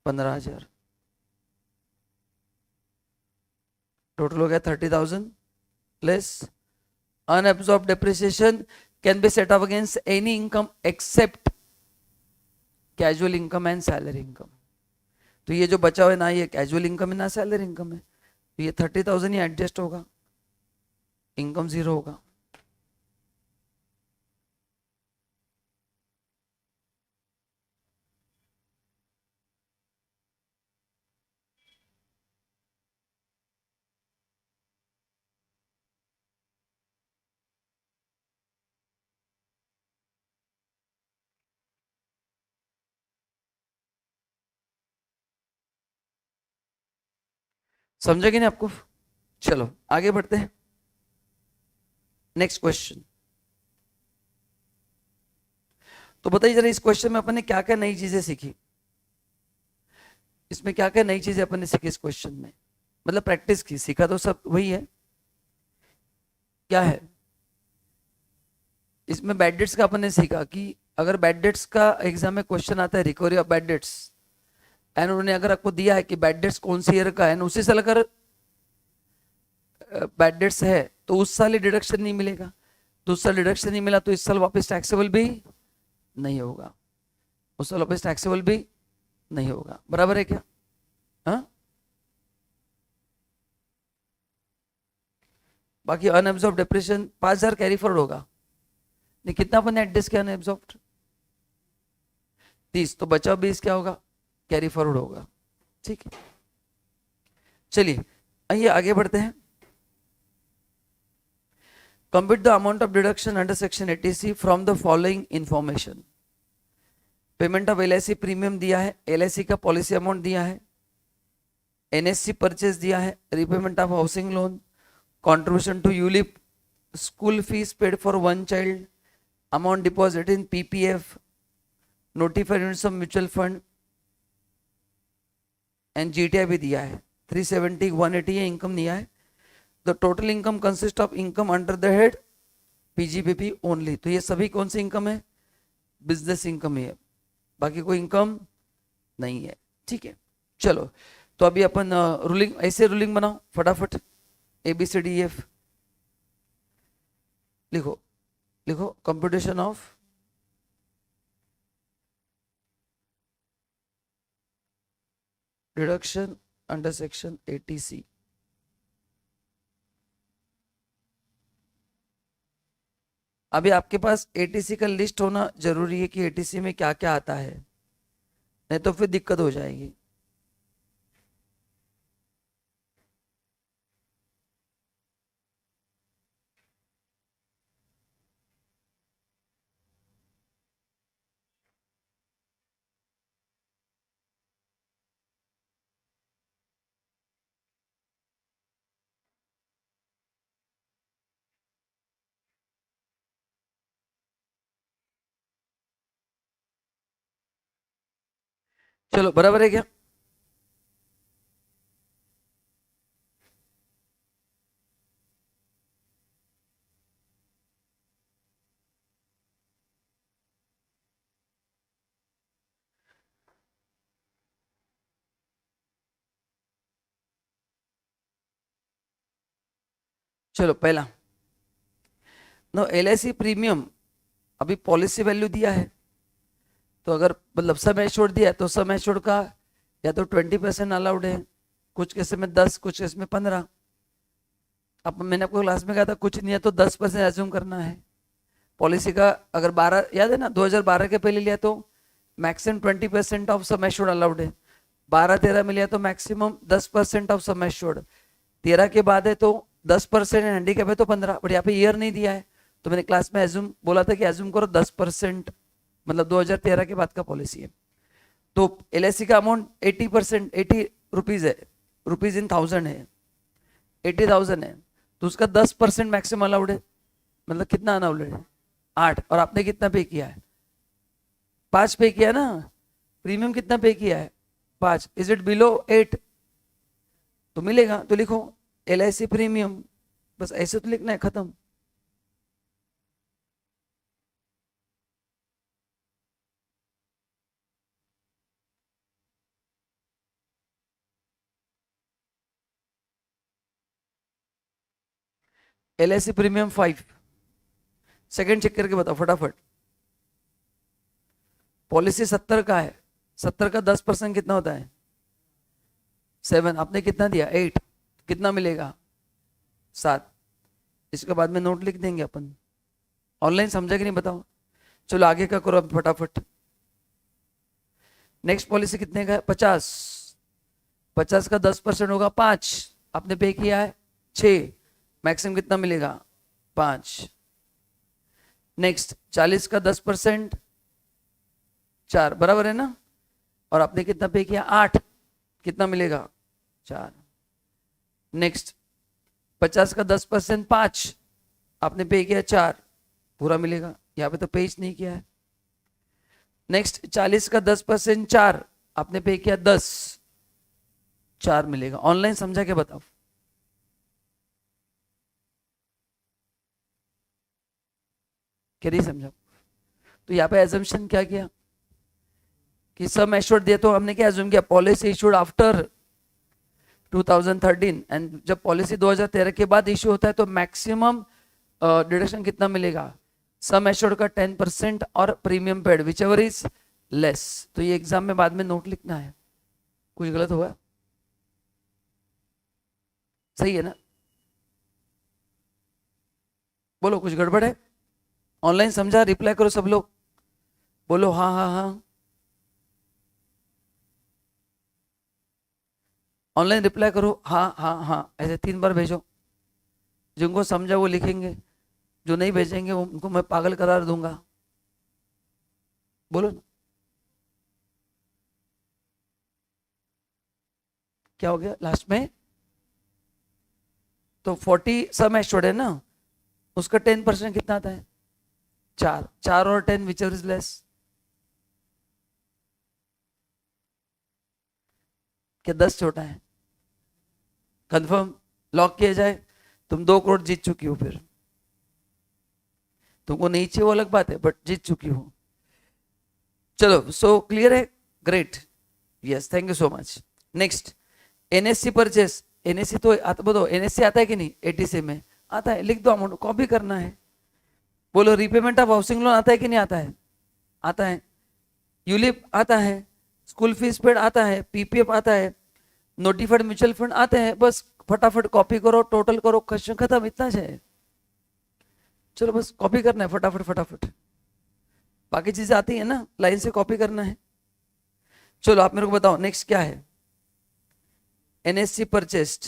$15,000, टोटल हो गया 30,000 plus unabsorbed depreciation can be set off against any income except casual income and salary income. तो ये जो बचा हुआ है ना ये कैजुअल इनकम है ना सैलरी इनकम है, तो ये 30,000 ही एडजस्ट होगा, इनकम 0 होगा। समझे कि नहीं आपको? चलो आगे बढ़ते हैं, नेक्स्ट क्वेश्चन। तो बताइए जरा इस क्वेश्चन में अपन ने क्या क्या नई चीजें सीखी, इसमें क्या क्या नई चीजें अपन ने सीखी इस क्वेश्चन में, मतलब प्रैक्टिस की, सीखा तो सब वही है, क्या है इसमें बैड डेट्स का अपन ने सीखा कि अगर बैड डेट्स का एग्जाम में क्वेश्चन आता है recovery of bad debts and उन्होंने अगर आपको दिया है कि बैड डेट्स कौन सी ईयर का है, उसी साल अगर बैड डेट्स है तो उस साल ही डिडक्शन नहीं मिलेगा, तो उस साल डिडक्शन नहीं मिला तो इस साल वापस टैक्सेबल भी नहीं होगा, उस साल वापस टैक्सेबल भी नहीं होगा, बराबर है क्या? हाँ, बाकी अनएब्सॉर्ब डेप्रिसिएशन 5,000 कैरी फॉरवर्ड होगा, नहीं कितना अपन ने एडजस्ट किया अनएब्सॉर्ब 30, तो बचा 20 क्या होगा, कैरी फॉरवर्ड होगा। ठीक है, चलिए आइए आगे बढ़ते हैं। Compute the amount of deduction under section 80C from the following information. Payment of LIC premium दिया है, LIC का पॉलिसी अमाउंट दिया है, NSC परचेज दिया है, repayment of housing loan, contribution to ULIP, school fees paid for one child, amount deposited in PPF, notified units of mutual fund and GTI भी दिया है, 370 180 इनकम दिया है। The total income consists of income under the head PGBP only, तो ये सभी कौन सी इनकम है, बिजनेस इनकम है, बाकी कोई इनकम नहीं है। ठीक है, चलो तो अभी अपन रूलिंग, ऐसे रूलिंग बनाओ फटाफट, ABCDEF लिखो, लिखो computation of deduction under section 80C। अभी आपके पास 80C का लिस्ट होना जरूरी है कि 80C में क्या क्या आता है, नहीं तो फिर दिक्कत हो जाएगी। चलो बराबर है क्या? चलो पहला नो LIC प्रीमियम, अभी पॉलिसी वैल्यू दिया है, तो अगर मतलब सब एश्योर्ड दिया है तो सब एश्योर्ड का या तो 20% अलाउड है, कुछ केस में 10, कुछ केस में 15। अब मैंने आपको क्लास में कहा था कुछ नहीं है तो 10% एज्यूम करना है। पॉलिसी का अगर 12 याद है ना, 2012 के पहले लिया तो maximum 20% of sum assured allowed है, 12-13 में लिया तो मैक्सिमम 10% ऑफ सम एश्योर्ड, 13 के बाद है तो 10% हैंडीकैप है तो 15, बट यहाँ पे ईयर नहीं दिया है, तो मैंने क्लास में एज्यूम बोला था कि एज्यूम करो 10%, मतलब 2013 के बाद का पॉलिसी है। तो LIC का अमाउंट 80%, 80 रुपीज है, रुपीज इन 1000 है, 80,000 है, तो उसका 10% मैक्सिमम अलाउड है, मतलब कितना अलाउड है 8, और आपने कितना पे किया है 5 पे किया ना, प्रीमियम कितना पे किया है 5, इज इट बिलो 8 तो मिलेगा, तो लिखो LIC प्रीमियम बस ऐसे तो लिखना है, खत्म। LIC प्रीमियम 5, सेकंड चेक करके बताओ फटाफट। पॉलिसी 70 का है, 70 का 10% कितना होता है? 7। आपने कितना दिया? 8। कितना मिलेगा? 7। इसके बाद में नोट लिख देंगे अपन। ऑनलाइन समझा कि नहीं बताओ? चलो आगे का करो अब फटाफट। नेक्स्ट पॉलिसी कितने का है? 50। 50 का 10% होगा 5। आपने पे किया है 6। मैक्सिमम कितना मिलेगा? 5। नेक्स्ट 40 का 10% 4, बराबर है ना? और आपने कितना पे किया? 8। कितना मिलेगा? 4। नेक्स्ट 50 का 10% 5, आपने पे किया 4, पूरा मिलेगा। यहाँ पे तो पेज नहीं किया है। नेक्स्ट 40 का 10% 4, आपने पे किया 10, 4 मिलेगा। ऑनलाइन समझा के बताओ। क्या नहीं समझा? तो यहाँ पे एजम्पशन क्या किया कि सम एश्योर्ड दिया, तो हमने क्या एज्यूम किया? पॉलिसी इशूड आफ्टर 2013, एंड जब पॉलिसी 2013 के बाद इशू होता है तो मैक्सिमम डिडक्शन कितना मिलेगा? सम एश्योर्ड का 10% और premium paid which ever is less. तो ये एग्जाम में बाद में नोट लिखना है। कुछ गलत हुआ? सही है ना? बोलो कुछ गड़बड़ है? ऑनलाइन समझा? रिप्लाई करो सब लोग, बोलो हाँ हाँ हाँ। ऑनलाइन रिप्लाई करो हाँ हाँ हाँ, ऐसे 3 बार भेजो। जिनको समझा वो लिखेंगे, जो नहीं भेजेंगे उनको मैं पागल करार दूंगा। बोलो ना। क्या हो गया लास्ट में? तो 40 सम एश्योर्ड है ना, उसका 10% कितना आता है? 4। 4 और 10 विच एवर इज लेस? क्या 10 छोटा है? कंफर्म? लॉक किया जाए? तुम 2 करोड़ जीत चुकी हो। फिर तुमको नहीं चाहिए वो अलग बात है, बट जीत चुकी हो। चलो सो क्लियर है? Great, yes, thank you so much. Next NSC purchase. NSC तो आता, बोलो एनएससी आता है कि नहीं? एटीसी में आता है, लिख दो अमाउंट, कॉपी करना है। बोलो रीपेमेंट ऑफ हाउसिंग लोन आता है कि नहीं आता है? आता है। यूलिप आता है, स्कूल फीस पेड आता है, पीपीएफ आता है, नोटिफाइड म्यूचुअल फंड आते हैं। बस फटाफट कॉपी करो, टोटल करो, क्वेश्चन खत्म, इतना है। चलो बस कॉपी करना है फटाफट फटाफट, बाकी चीजें आती है ना, लाइन से कॉपी करना है। चलो आप मेरे को बताओ नेक्स्ट क्या है? एनएससी परचेस्ड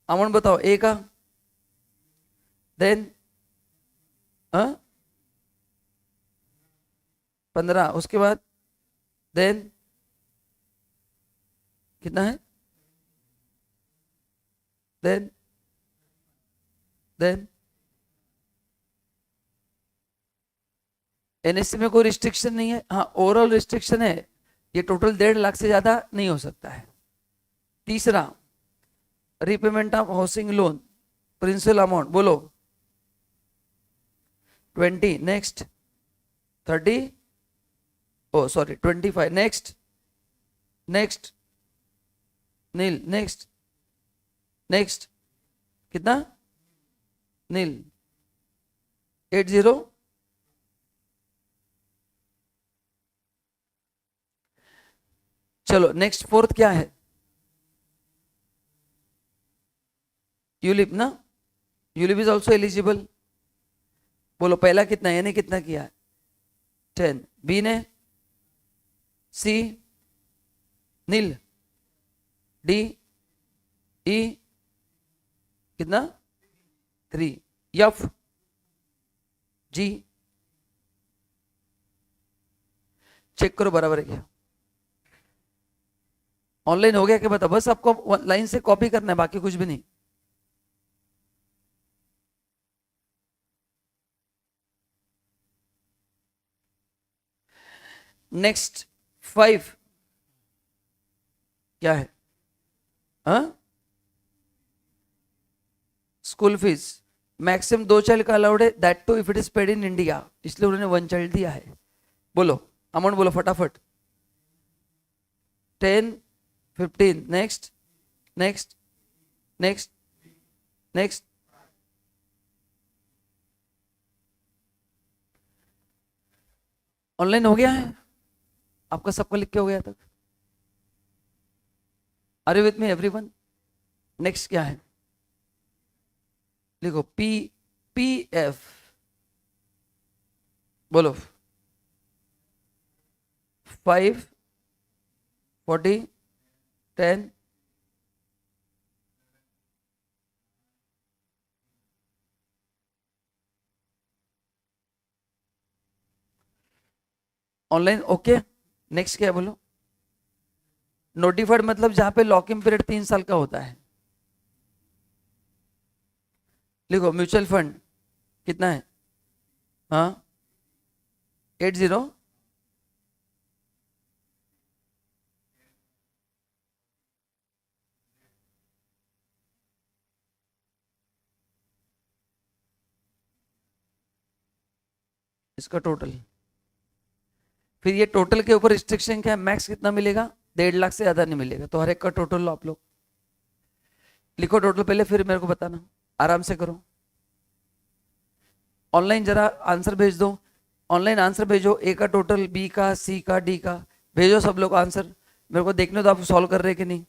अमाउंट बताओ ए का, देन 15, उसके बाद देन कितना है? देन एनएससी में कोई रिस्ट्रिक्शन नहीं है। हाँ ओवरऑल रिस्ट्रिक्शन है, ये टोटल 1.5 लाख से ज्यादा नहीं हो सकता है। तीसरा repayment of housing loan principal amount बोलो 20, next 30, oh sorry 25, next next nil, next next कितना? नील 80। चलो नेक्स्ट फोर्थ क्या है? यूलिप ना, यूलिप इज ऑल्सो एलिजिबल। बोलो पहला कितना है, कितना किया है? 10, बी ने, सी, नील, डी, ई कितना? 3, एफ, जी, चेक करो बराबर है क्या? ऑनलाइन हो गया क्या बता? बस आपको लाइन से कॉपी करना है, बाकी कुछ भी नहीं। नेक्स्ट 5 क्या है? हाँ स्कूल फीस मैक्सिमम 2 चाइल्ड का अलाउड है, that too if it is paid in India, इसलिए उन्होंने 1 चाइल्ड दिया है। बोलो अमाउंट बोलो फटाफट। 10, 15, next next next next. Online हो गया है आपका, सबका लिख के हो गया तक? Are you with me everyone? Next क्या है? लिखो पी पी एफ, बोलो 5, 40, 10, ऑनलाइन ओके। नेक्स्ट क्या है बोलो? नोटिफाइड मतलब जहां पे लॉक इन पीरियड 3 साल का होता है। लिखो म्यूचुअल फंड कितना है? हाँ 80, इसका टोटल। फिर ये टोटल के ऊपर रिस्ट्रिक्शन क्या है? मैक्स कितना मिलेगा? 1.5 लाख से ज्यादा नहीं मिलेगा। तो हर एक का टोटल लो आप लोग, लिखो टोटल पहले, फिर मेरे को बताना, आराम से करो। ऑनलाइन जरा आंसर भेज दो, ऑनलाइन आंसर भेजो। ए का टोटल, बी का, सी का, डी का भेजो सब लोग आंसर, मेरे को देखने दो आप सॉल्व कर रहे कि नहीं।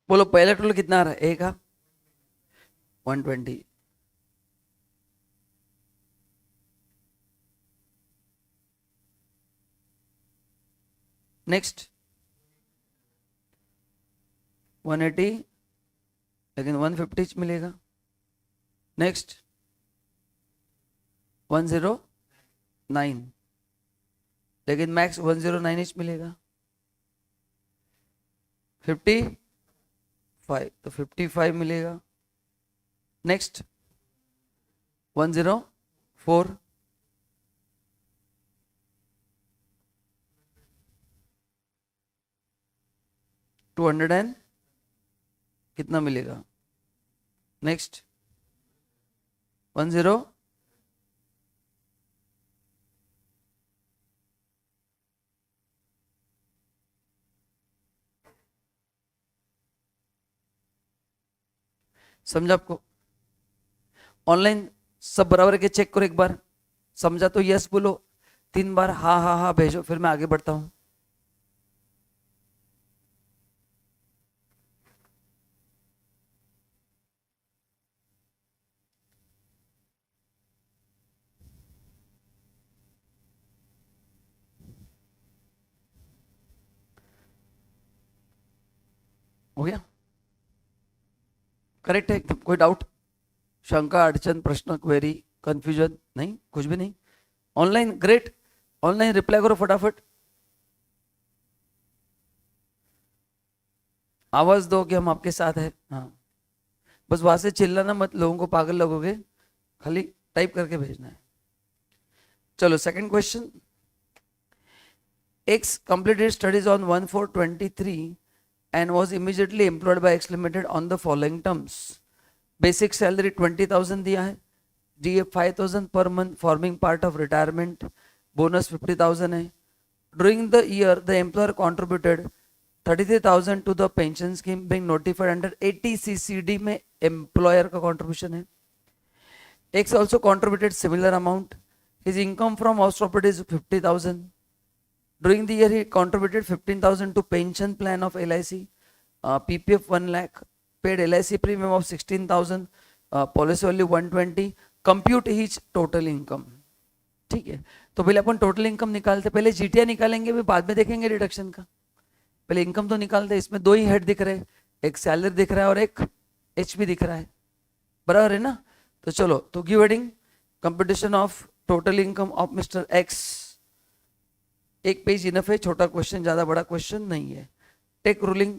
बोलो पहला टोटल कितना आ रहा है? ए का 120, नेक्स्ट 180, लेकिन 150 मिलेगा। नेक्स्ट 109, लेकिन मैक्स 109 मिलेगा। 55, तो 55 मिलेगा। नेक्स्ट 104, 200 एंड कितना मिलेगा? नेक्स्ट 10, समझा आपको? ऑनलाइन सब बराबर के चेक करो एक बार, समझा तो यस बोलो, 3 बार हाँ हाँ हाँ भेजो, फिर मैं आगे बढ़ता हूं। हो गया? करेक्ट है? कोई डाउट, शंका, अड़चन, प्रश्न, क्वेरी, कंफ्यूजन? नहीं, कुछ भी नहीं। ऑनलाइन ग्रेट, ऑनलाइन रिप्लाई करो फटाफट, आवाज दो कि हम आपके साथ हैं। हाँ बस वहां से चिल्लाना मत, लोगों को पागल लगोगे, खाली टाइप करके भेजना है। चलो second question. X completed studies on 1/4/23 and was immediately employed by X Limited on the following terms. Basic salary 20,000 दिया है, DA 5,000 per month forming part of retirement, bonus 50,000 है। During the year the employer contributed 33,000 to the pension scheme being notified under 80 CCD में employer का contribution है। X also contributed similar amount. His income from house property is 50,000. During the year, he contributed 15,000 to pension plan of LIC, PPF 1 lakh, paid LIC premium of 16,000, policy value 120. Compute his total income. ठीक है, तो पहले अपन टोटल इनकम निकालते, पहले जीटीआई निकालेंगे, फिर बाद में देखेंगे डिडक्शन का। पहले इनकम तो निकालते, इसमें दो ही हेड दिख रहे हैं, एक सैलरी दिख रहा है और एक एचपी दिख रहा है, बराबर है ना। तो चलो, तो give heading competition of total income of mister x. एक पेज इनफ है, छोटा क्वेश्चन, ज्यादा बड़ा क्वेश्चन नहीं है। टेक रूलिंग,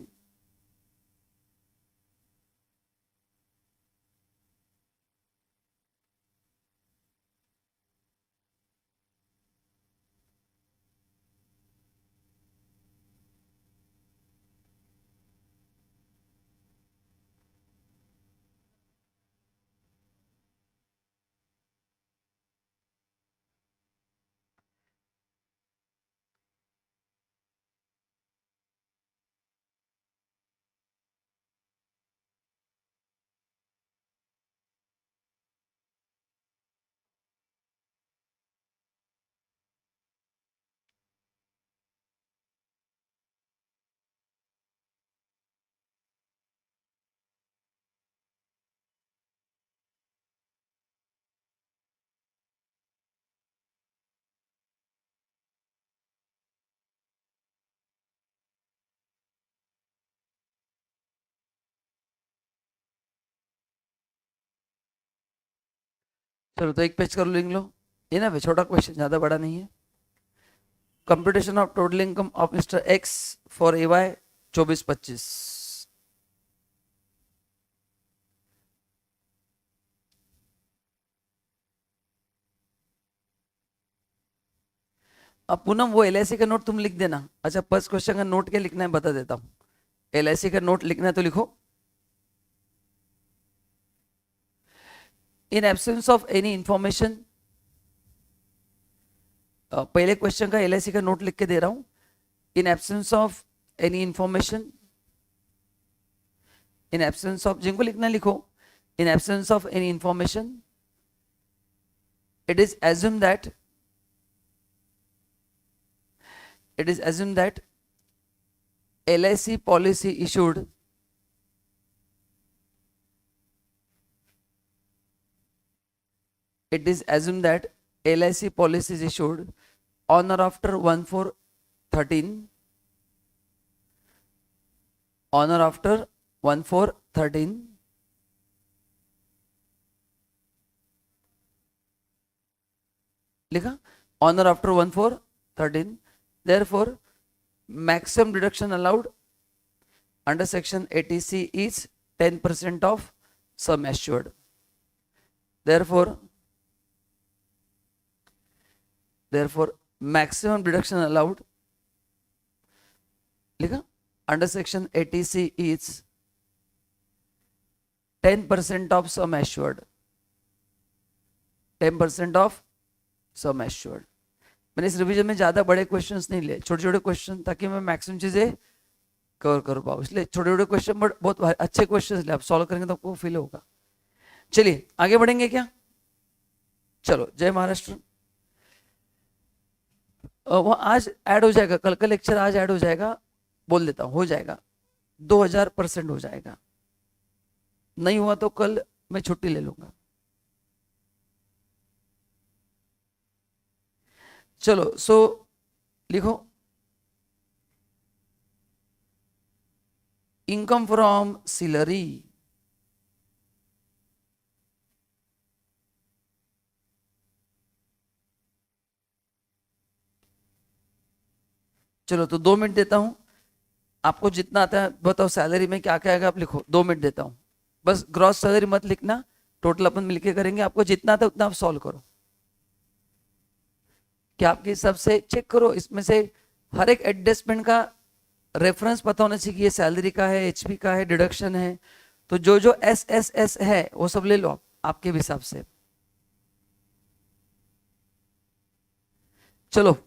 चलो तो एक पेज का रूलिंग लो, ये ना छोटा क्वेश्चन, ज्यादा बड़ा नहीं है। Competition of total income of mister X for A Y 24-25। अब पूनम वो एलआईसी का नोट तुम लिख देना। अच्छा, फर्स्ट क्वेश्चन का नोट क्या लिखना है बता देता हूँ। एलआईसी का नोट लिखना है तो लिखो, in absence of any information. पहले क्वेश्चन का एलआईसी का नोट लिख के दे रहा हूं। In absence of any information, in absence of, जिनको लिखना लिखो, in absence of any information it is assumed that it is assumed that LIC policy issued it is assumed that LIC policy is issued on or after 1/4/13, on or after 1/4/13, लिखा, on or after 1/4/13, therefore maximum deduction allowed under section 80C is 10% of sum assured. Therefore maximum deduction allowed, लिखा, under section 80C is 10% of sum assured, 10% of sum assured। मैंने इस रिवीजन में ज्यादा बड़े क्वेश्चंस नहीं लिए, छोटे छोटे क्वेश्चन, ताकि मैं मैक्सिमम चीजें कवर कर पाऊँ, इसलिए छोटे छोटे क्वेश्चन, बट बहुत अच्छे क्वेश्चन ले, आप सॉल्व करेंगे तो आपको फील होगा। चलिए आगे बढ़ेंगे क्या? चलो, जय महाराष्ट्र। वो आज ऐड हो जाएगा, कल का लेक्चर आज ऐड हो जाएगा, बोल देता हूँ, हो जाएगा, 2000% हो जाएगा। नहीं हुआ तो कल मैं छुट्टी ले लूंगा। चलो, सो लिखो, इनकम फ्रॉम सिलरी। चलो तो 2 मिनट देता हूं, आपको जितना आता है बताओ, सैलरी में क्या क्या आएगा आप लिखो, 2 मिनट देता हूं, बस ग्रॉस सैलरी मत लिखना, टोटल अपन मिलके करेंगे, आपको जितना आता है उतना आप सॉल्व करो। क्या आपके हिसाब से चेक करो, इसमें से हर एक एडजस्टमेंट का रेफरेंस पता होना चाहिए, सैलरी का है, एचपी का है, डिडक्शन है, तो जो जो एस एस एस है वो सब ले लो आप आपके हिसाब से। चलो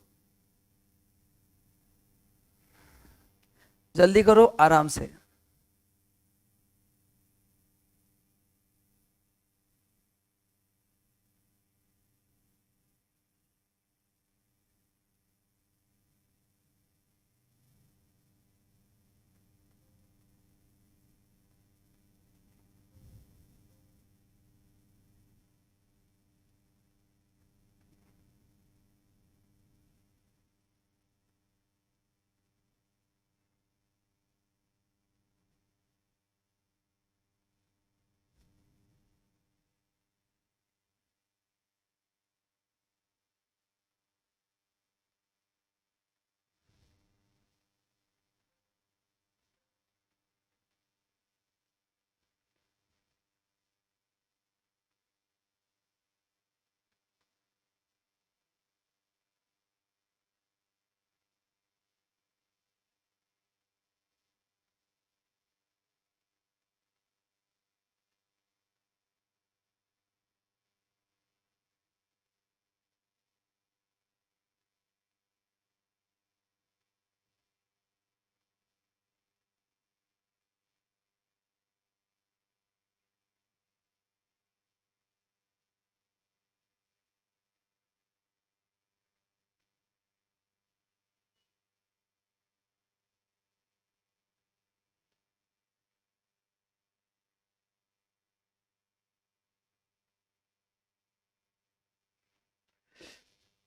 जल्दी करो, आराम से।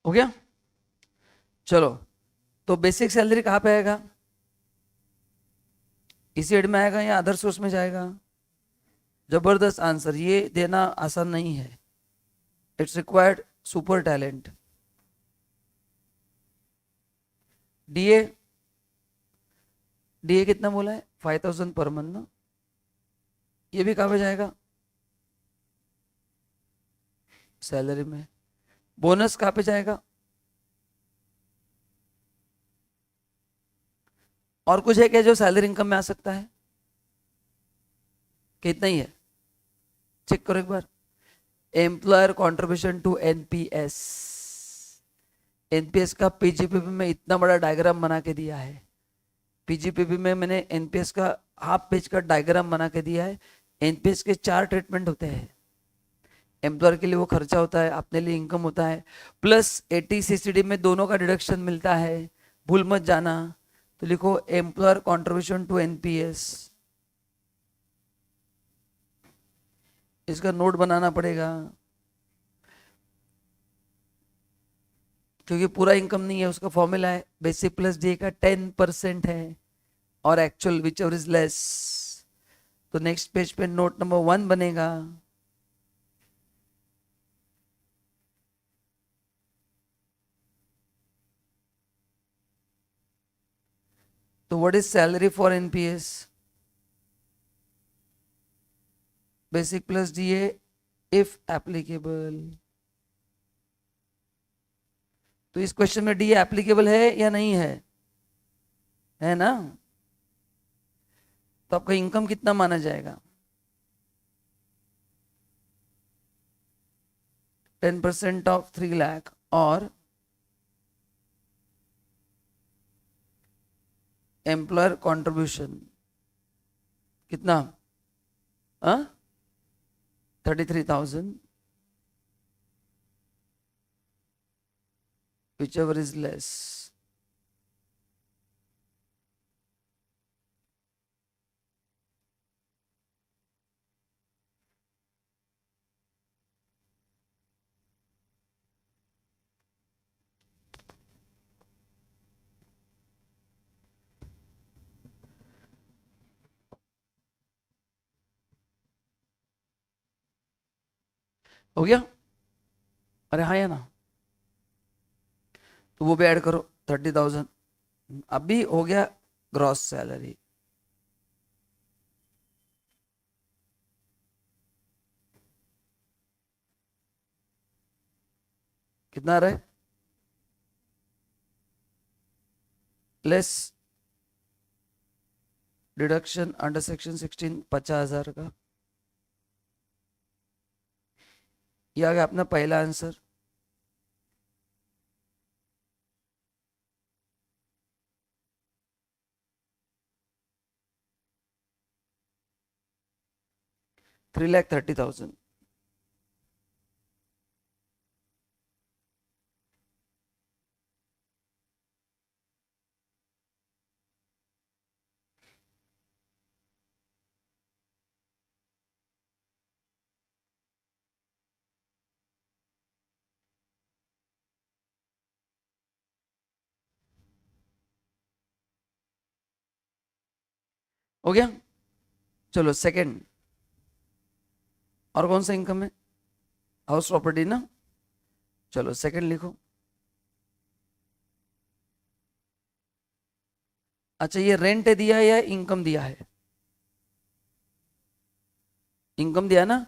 हो गया। चलो, तो बेसिक सैलरी कहाँ पे आएगा? इसी हेड में आएगा या अदर सोर्स में जाएगा? जबरदस्त आंसर, ये देना आसान नहीं है, it's required super talent. DA, DA कितना बोला है? 5,000 पर मंथ ना, ये भी कहाँ पे जाएगा? सैलरी में। बोनस कहाँ पे जाएगा? और कुछ है क्या जो सैलरी इनकम में आ सकता है? कितना ही है? चेक करो एक बार। Employer contribution to N P S, N P S का पीजीपीपी में इतना बड़ा डायग्राम बना के दिया है। पीजीपीपी में मैंने एनपीएस का हाफ पेज का डायग्राम बना के दिया है। एनपीएस के 4 ट्रीटमेंट होते हैं। एम्प्लॉयर के लिए वो खर्चा होता है, अपने लिए इनकम होता है, प्लस 80 सीसीडी में दोनों का डिडक्शन मिलता है। भूल मत जाना। तो लिखो एम्प्लॉयर कंट्रीब्यूशन टू एनपीएस, इसका नोट बनाना पड़ेगा क्योंकि पूरा इनकम नहीं है। उसका फॉर्मूला है बेसिक प्लस डी का 10% है और actual which ever is less. तो नेक्स्ट पेज पे नोट नंबर 1 बनेगा। तो what is salary for NPS? Basic plus DA if applicable. तो इस क्वेश्चन में डीए एप्लीकेबल है या नहीं है? है ना? तो आपका इनकम कितना माना जाएगा? 10% ऑफ 3 लाख और एम्प्लॉयर कंट्रीब्यूशन कितना? 33,000 विच एवर इज लेस। हो गया? अरे हाँ या ना? तो वो भी ऐड करो 30,000। अभी हो गया ग्रॉस सैलरी। कितना आ रहा है? लेस डिडक्शन अंडर सेक्शन 16 50,000 का। ये आ गया अपना पहला आंसर। $3,30,000। हो गया। चलो सेकंड, और कौन सा इनकम है? हाउस प्रॉपर्टी ना। चलो सेकंड लिखो। अच्छा, ये रेंट दिया है या इनकम दिया है? इनकम दिया ना,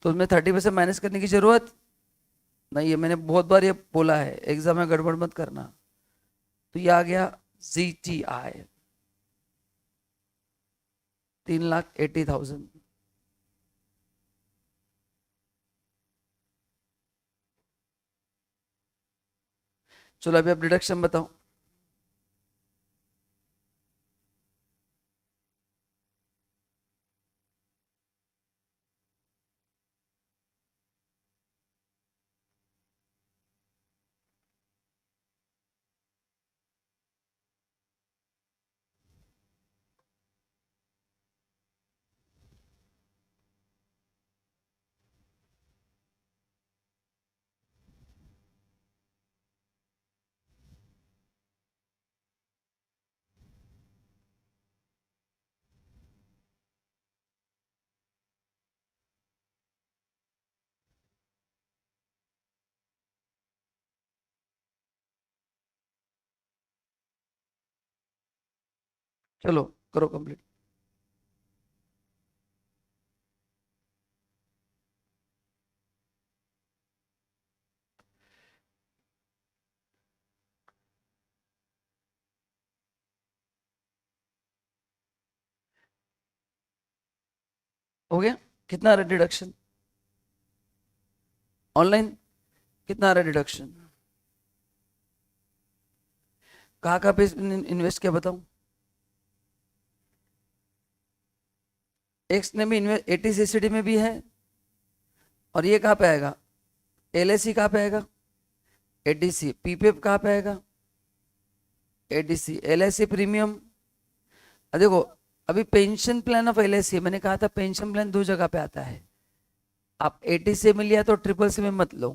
तो उसमें 30% माइनस करने की जरूरत नहीं है। मैंने बहुत बार ये बोला है, एग्जाम में गड़बड़ मत करना। तो ये आ गया GTI 3,80,000। चलो अभी आप डिडक्शन बताओ। चलो करो कंप्लीट। हो गया? कितना आ रहा है डिडक्शन ऑनलाइन? कितना आ रहा है डिडक्शन? कहाँ कहाँ पे इन्वेस्ट किया बताऊं? एक्स ने भी इन्वेस्ट एटीसीसीडी में भी है। और ये कहाँ पे आएगा? एलआईसी कहाँ पे आएगा? एडीसी। पीपीएफ कहाँ पे आएगा? एडीसी। LIC premium. देखो, अभी पेंशन प्लान ऑफ एलआईसी, मैंने कहा था पेंशन प्लान दो जगह पे आता है। आप एटीसी में लिया तो ट्रिपल सी में मत लो,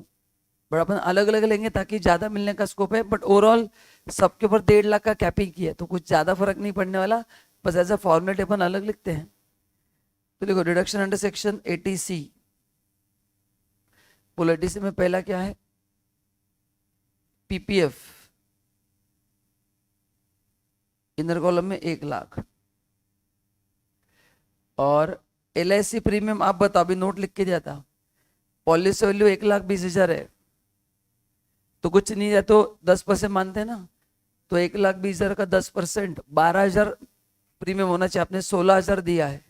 बट अपन अलग अलग लेंगे ताकि ज्यादा मिलने का स्कोप है। बट ओवरऑल सबके ऊपर 1.5 लाख का कैपिंग किया है, तो कुछ ज्यादा फर्क नहीं पड़ने वाला। बस एज अ फॉर्मेट अपन अलग लिखते हैं। तो देखो, डिडक्शन अंडर सेक्शन एटीसी। बोलो एटीसी में पहला क्या है? पीपीएफ। इनर कॉलम में 1 लाख। और एलआईसी प्रीमियम आप बताओ, अभी नोट लिख के दिया था। पॉलिसी वैल्यू 1,20,000 है, तो कुछ नहीं है तो 10% मानते हैं ना। तो 1,20,000 का 10% 12,000 प्रीमियम होना चाहिए। आपने 16,000 दिया है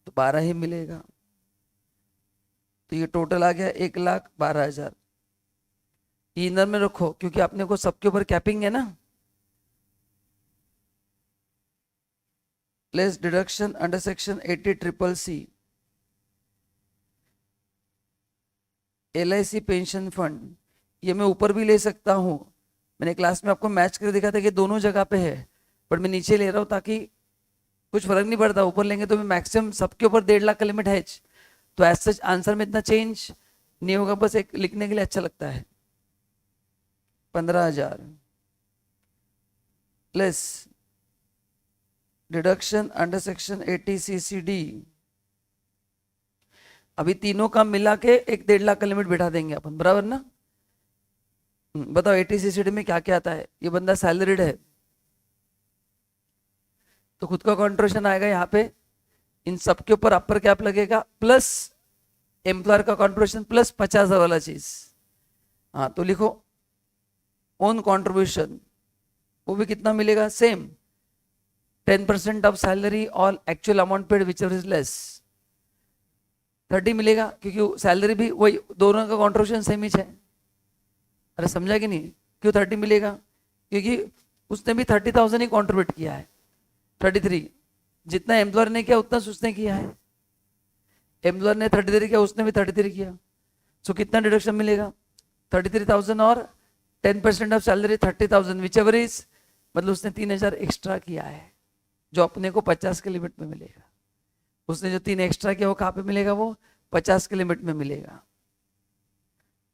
तो 12 ही मिलेगा। तो ये टोटल आ गया 1,12,000। इनर में रखो क्योंकि आपने को सबके ऊपर कैपिंग है ना। Less deduction under section 80 triple C. LIC pension fund, ये मैं ऊपर भी ले सकता हूं। मैंने क्लास में आपको मैच कर दिखा था कि दोनों जगह पे है, बट मैं नीचे ले रहा हूं ताकि कुछ फर्क नहीं पड़ता। ऊपर लेंगे तो मैं मैक्सिमम सबके ऊपर 1.5 लाख का लिमिट है। तो एज सच आंसर में इतना चेंज नहीं होगा, बस एक लिखने के लिए अच्छा लगता है। 15,000 less deduction under section 80 CCD. अभी तीनों का मिला के एक 1.5 लाख का लिमिट बैठा देंगे अपन, बराबर ना? बताओ 80 सीसीडी में क्या क्या आता है? ये बंदा सैलरीड है तो खुद का कॉन्ट्रिब्यूशन आएगा यहाँ पे। इन सब के ऊपर अपर कैप लगेगा प्लस एम्प्लॉयर का कॉन्ट्रिब्यूशन प्लस 50,000 वाला चीज। हाँ, तो लिखो ओन कॉन्ट्रीब्यूशन, वो भी कितना मिलेगा? सेम 10% ऑफ सैलरी और actual amount paid which is less 30 मिलेगा, क्योंकि सैलरी भी वही, दोनों का कॉन्ट्रीब्यूशन सेम ही है। अरे समझा कि नहीं? क्यों 30 मिलेगा? क्योंकि उसने भी 30,000 ही कॉन्ट्रीब्यूट किया है। 33 जितना एम्प्लॉयर ने किया उतना उसने किया है। एम्प्लॉयर ने 33 किया, उसने भी 33 किया। सो कितना डिडक्शन मिलेगा? 33,000 और 10% of salary 30,000 which ever is, मतलब उसने 3,000 एक्स्ट्रा किया है जो अपने को 50 के लिमिट में मिलेगा। उसने जो 3 एक्स्ट्रा किया वो कहाँ पे मिलेगा? वो 50 के लिमिट में मिलेगा।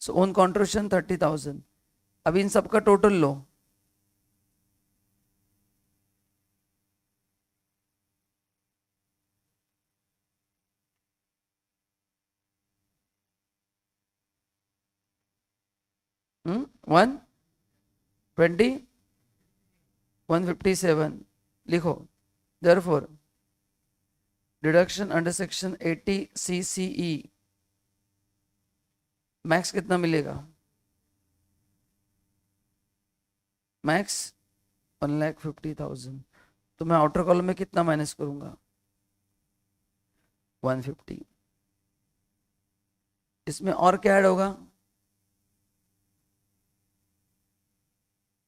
सो ओन कॉन्ट्रीब्यूशन 30,000। अब इन सब का टोटल लो। हम्म, 120 157 लिखो। Therefore deduction under section 80 CCE max कितना मिलेगा? मैक्स 1,50,000। तो मैं आउटर कॉलम में कितना माइनस करूंगा? 150। इसमें और क्या ऐड होगा?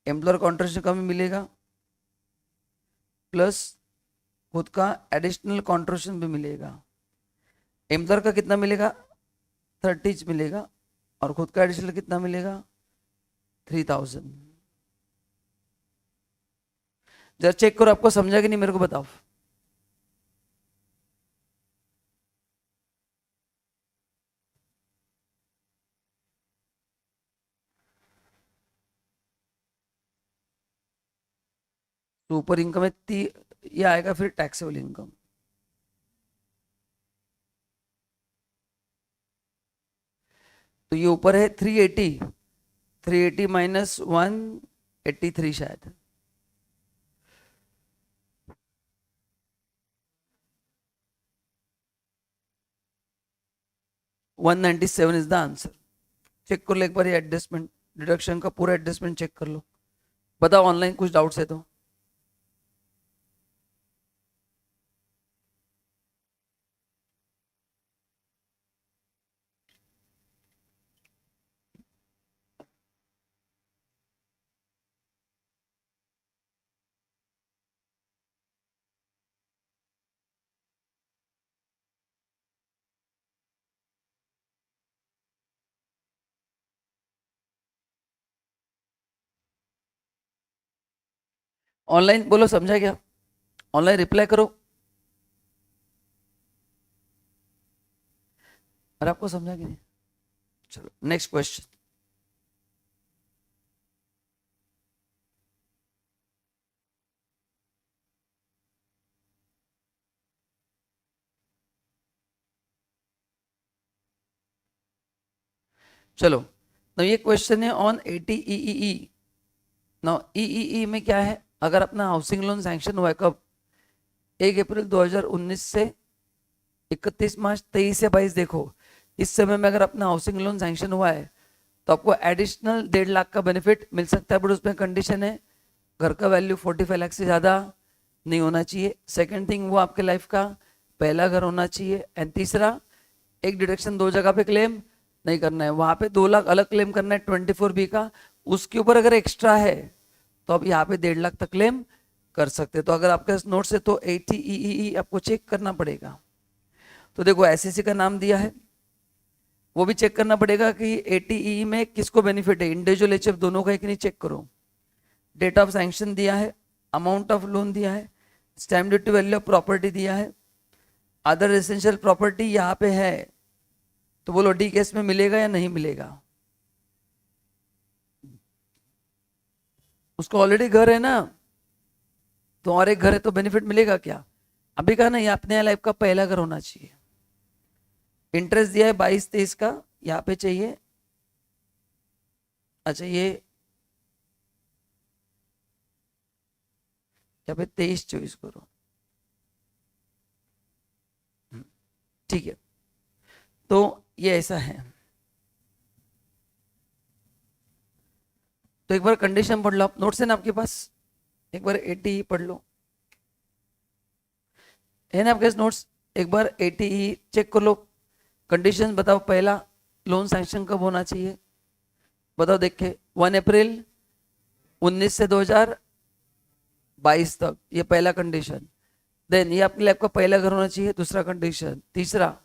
एम्प्लॉयर कॉन्ट्रिब्यूशन कम मिलेगा प्लस खुद का एडिशनल कॉन्ट्रिब्यूशन भी मिलेगा। एम्प्लॉयर का कितना मिलेगा? 30 मिलेगा और खुद का एडिशनल कितना मिलेगा? 3,000। जरा चेक करो आपको समझा कि नहीं, मेरे को बताओ। सुपर इनकम है ये आएगा फिर टैक्सेबल इनकम। तो ये ऊपर है 380, 380 माइनस 183 शायद। 197 इज द आंसर। चेक कर लो एक बार ये एडजस्टमेंट, डिडक्शन का पूरा एडजस्टमेंट चेक कर लो। बताओ ऑनलाइन कुछ डाउट्स है तो। ऑनलाइन बोलो समझा क्या? ऑनलाइन रिप्लाई करो। और आपको समझा कि नहीं? चलो नेक्स्ट क्वेश्चन। चलो तो ये क्वेश्चन है ऑन 80 EEE। नाउ EEE में क्या है, अगर अपना हाउसिंग लोन सैंक्शन हुआ है कब, 1 अप्रैल 2019 से 31 मार्च 23 या 22, देखो इस समय में अगर अपना हाउसिंग लोन सैंक्शन हुआ है तो आपको एडिशनल 1.5 लाख का बेनिफिट मिल सकता है, बट उसमें कंडीशन है घर का वैल्यू 45 लाख से ज़्यादा नहीं होना चाहिए। सेकेंड थिंग, वो आपके लाइफ का पहला घर होना चाहिए। एंड तीसरा, एक डिडक्शन दो जगह पे क्लेम नहीं करना है, वहां पे 2 लाख अलग क्लेम करना है 24B का, उसके ऊपर अगर एक्स्ट्रा है तो आप यहाँ पे 1.5 लाख तक क्लेम कर सकते हैं। तो अगर आपके नोट्स है तो 80 EEE आपको चेक करना पड़ेगा। तो देखो एसएससी का नाम दिया है, वो भी चेक करना पड़ेगा कि 80 में किसको बेनिफिट है, इंडिविजुअल एचएफ दोनों का एक नहीं चेक करो। डेट ऑफ सैंक्शन दिया है, अमाउंट ऑफ लोन दिया है, stamp duty value of property दिया है, अदर एसेंशियल प्रॉपर्टी यहाँ पे है। तो बोलो डी केस में मिलेगा या नहीं मिलेगा? उसको ऑलरेडी घर है ना, तो और एक घर है तो बेनिफिट मिलेगा क्या? अभी कहा ना, ये अपने लाइफ का पहला घर होना चाहिए। इंटरेस्ट दिया है 22-23 का, यहाँ पे चाहिए। अच्छा ये यहाँ पे 23-24 करो। ठीक है, तो ये ऐसा है। तो एक बार कंडीशन पढ़ लो, आप नोट्स है ना आपके पास, एक बार 80 पढ़ लो, है ना आपके पास नोट्स? एक बार 80 चेक कर लो। कंडीशन बताओ, पहला लोन सैंक्शन कब होना चाहिए, बताओ देख के। 1 अप्रैल 19 से 2022 तक, ये पहला कंडीशन। देन ये आपके लिए आपका पहला घर होना चाहिए, दूसरा कंडीशन। तीसरा,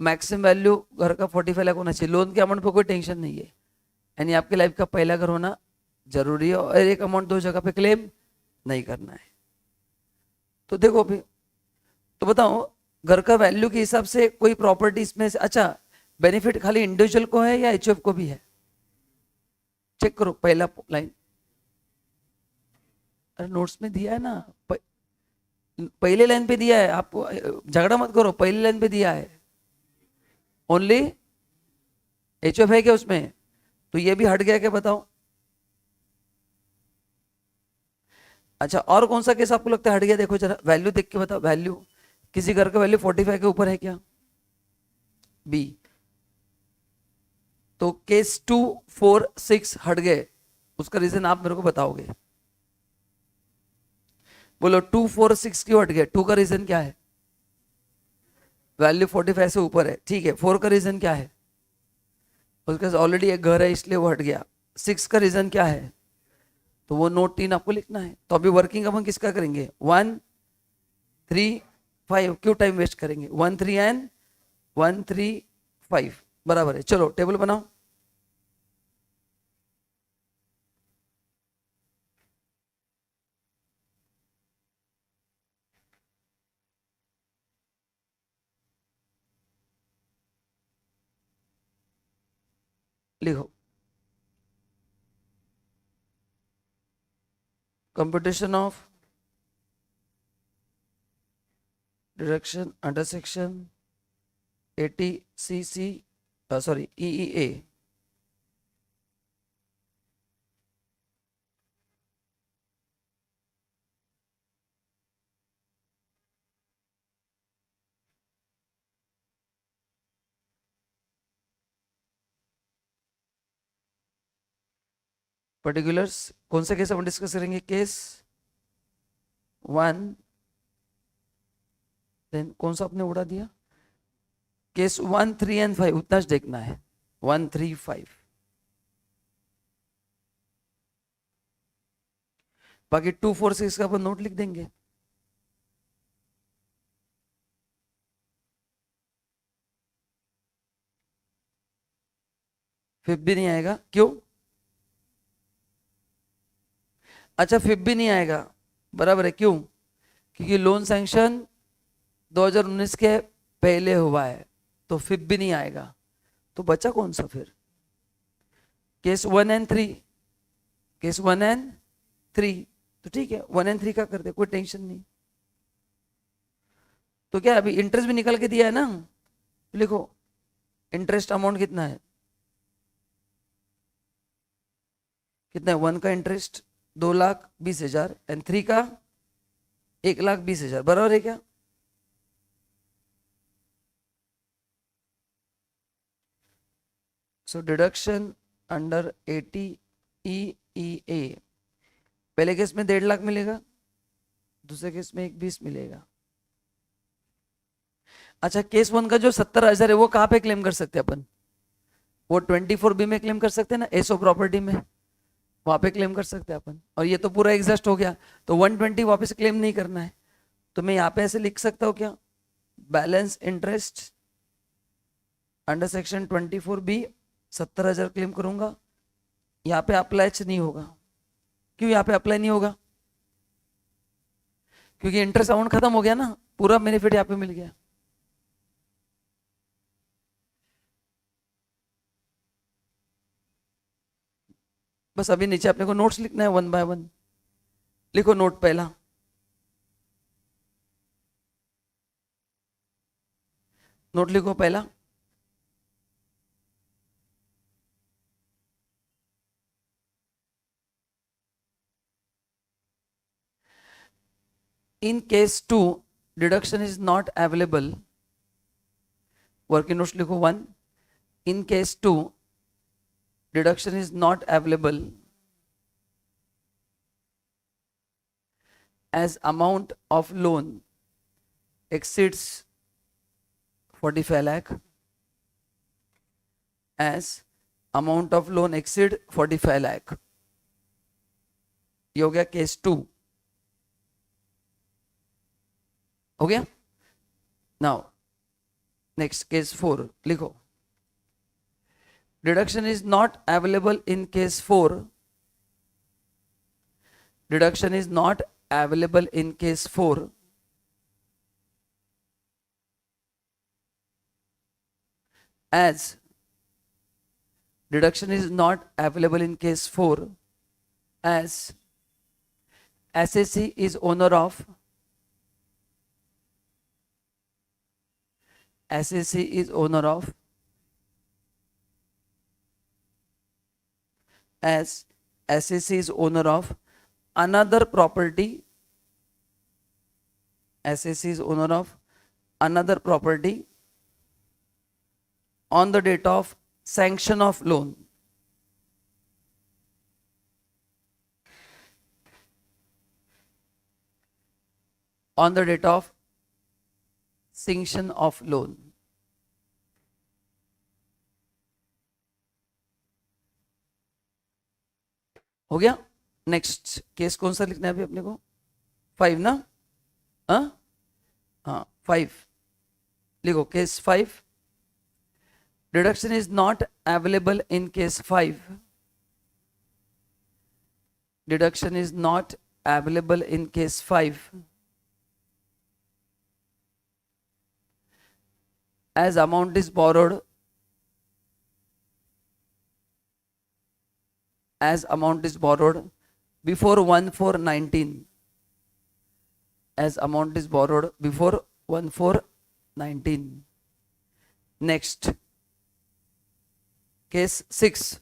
मैक्सिमम वैल्यू घर का 45 लाख होना चाहिए, लोन के अमाउंट पर कोई टेंशन नहीं है, यानी आपके लाइफ का पहला घर होना जरूरी है, और एक अमाउंट दो जगह पे क्लेम नहीं करना है। तो देखो अभी, तो बताओ घर का वैल्यू के हिसाब से कोई प्रॉपर्टी इसमें से, अच्छा बेनिफिट खाली इंडिविजुअल को है या एचएफ को भी है? चेक करो पहला लाइन। अरे नोट्स में दिया है ना, पहले लाइन पे दिया है, आप झगड़ा मत करो, पहली लाइन पे दिया है ओनली एचएफ है क्या उसमें? तो ये भी हट गया क्या बताओ? अच्छा और कौन सा केस आपको लगता है हट गया, देखो जरा वैल्यू देख के बताओ। वैल्यू किसी घर का वैल्यू 45 के ऊपर है क्या? बी। तो केस 2, 4, 6 हट गए, उसका रीजन आप मेरे को बताओगे। बोलो 2, 4, 6 क्यों हट गया? 2 का रीजन क्या है? वैल्यू 45 से ऊपर है, ठीक है। 4 का रीजन क्या है? उसके पास ऑलरेडी एक घर है इसलिए वो हट गया। 6 का रीजन क्या है? तो वो नोट 3 आपको लिखना है। तो अभी वर्किंग अपन किसका करेंगे? 1, 3, 5, क्यों टाइम वेस्ट करेंगे? 1, 3 एंड 1, 3, 5 बराबर है। चलो टेबल बनाओ। लिखो computation of deduction under section 80 CC, sorry EEA। Particulars कौन से केस अपन डिस्कस करेंगे? केस 1, देन कौन सा आपने उड़ा दिया? केस 1, 3 एंड 5 उतना देखना है। 1, 3, 5, बाकी 2, 4, 6 का अपन नोट लिख देंगे। फिफ्थ भी नहीं आएगा, क्यों? अच्छा, फिफ्थ भी नहीं आएगा, बराबर है, क्यों? क्योंकि लोन सैंक्शन 2019 के पहले हुआ है, तो फिफ्थ भी नहीं आएगा। तो बचा कौन सा फिर? केस 1 एंड 3, केस 1 एंड 3, तो ठीक है 1 एंड 3 का करते, कोई टेंशन नहीं। तो क्या अभी इंटरेस्ट भी निकल के दिया है ना, लिखो इंटरेस्ट अमाउंट कितना है? कितना है? 1 का इंटरेस्ट 2,20,000 एंड 3 का 1,20,000, बराबर है क्या? सो डिडक्शन अंडर 80EEA, पहले केस में 1.5 लाख मिलेगा, दूसरे केस में 1,20 मिलेगा। अच्छा, केस 1 का जो 70,000 है वो कहाँ पे क्लेम कर सकते हैं अपन? वो 24B में क्लेम कर सकते हैं ना, एसओ प्रॉपर्टी में, वहां पे क्लेम कर सकते हैं अपन। और ये तो पूरा एग्जस्ट हो गया, तो 120 वापस क्लेम नहीं करना है। तो मैं यहाँ पे ऐसे लिख सकता हूँ क्या? Balance interest under section 24B 70,000 claim करूंगा। यहाँ पे अप्लाई नहीं होगा, क्यों यहाँ पे अप्लाई नहीं होगा? क्योंकि इंटरेस्ट अमाउंट खत्म हो गया ना, पूरा बेनिफिट यहाँ पे मिल गया। बस अभी नीचे अपने को नोट्स लिखना है 1 बाय 1। लिखो नोट पहला, नोट लिखो पहला, in case 2 deduction is not available, working notes लिखो 1, in case 2 deduction is not available as amount of loan exceeds 45 lakh, as amount of loan exceed 45 lakh, ये हो गया केस 2, हो गया। नाउ नेक्स्ट केस 4 लिखो, deduction is not available in case 4, deduction is not available in case 4 as deduction is not available in case 4 as SAC is owner of, SAC is owner of, as SAC is owner of another property, SAC is owner of another property on the date of sanction of loan, on the date of sanction of loan। हो गया। नेक्स्ट केस कौन सा लिखना है अभी अपने को? 5 ना, हाँ 5 लिखो, case 5, deduction is not available in case 5, deduction is not available in case 5 as amount is borrowed, as amount is borrowed before 1/4/19, as amount is borrowed before 1/4/19। next case 6,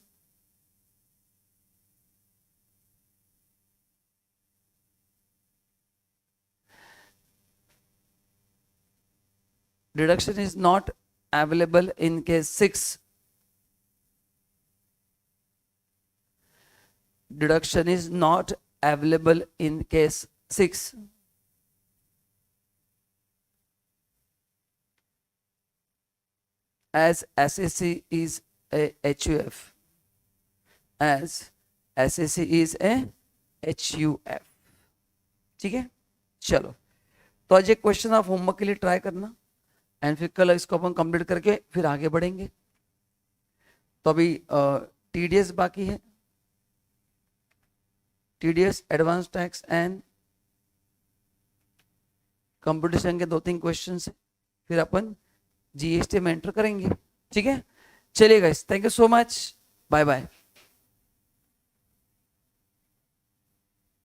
deduction is not available in case 6, deduction is not available in case 6. As SAC is a HUF, as SAC is a HUF. ठीक है, चलो तो आज एक क्वेश्चन आप होमवर्क के लिए ट्राई करना एंड फिर कल इसको अपन कंप्लीट करके फिर आगे बढ़ेंगे. तो अभी TDS बाकी है, TDS advance tax and competition के 2-3 क्वेश्चन है, फिर अपन GST में एंटर करेंगे. ठीक है, चलिए guys, thank you so much, bye bye.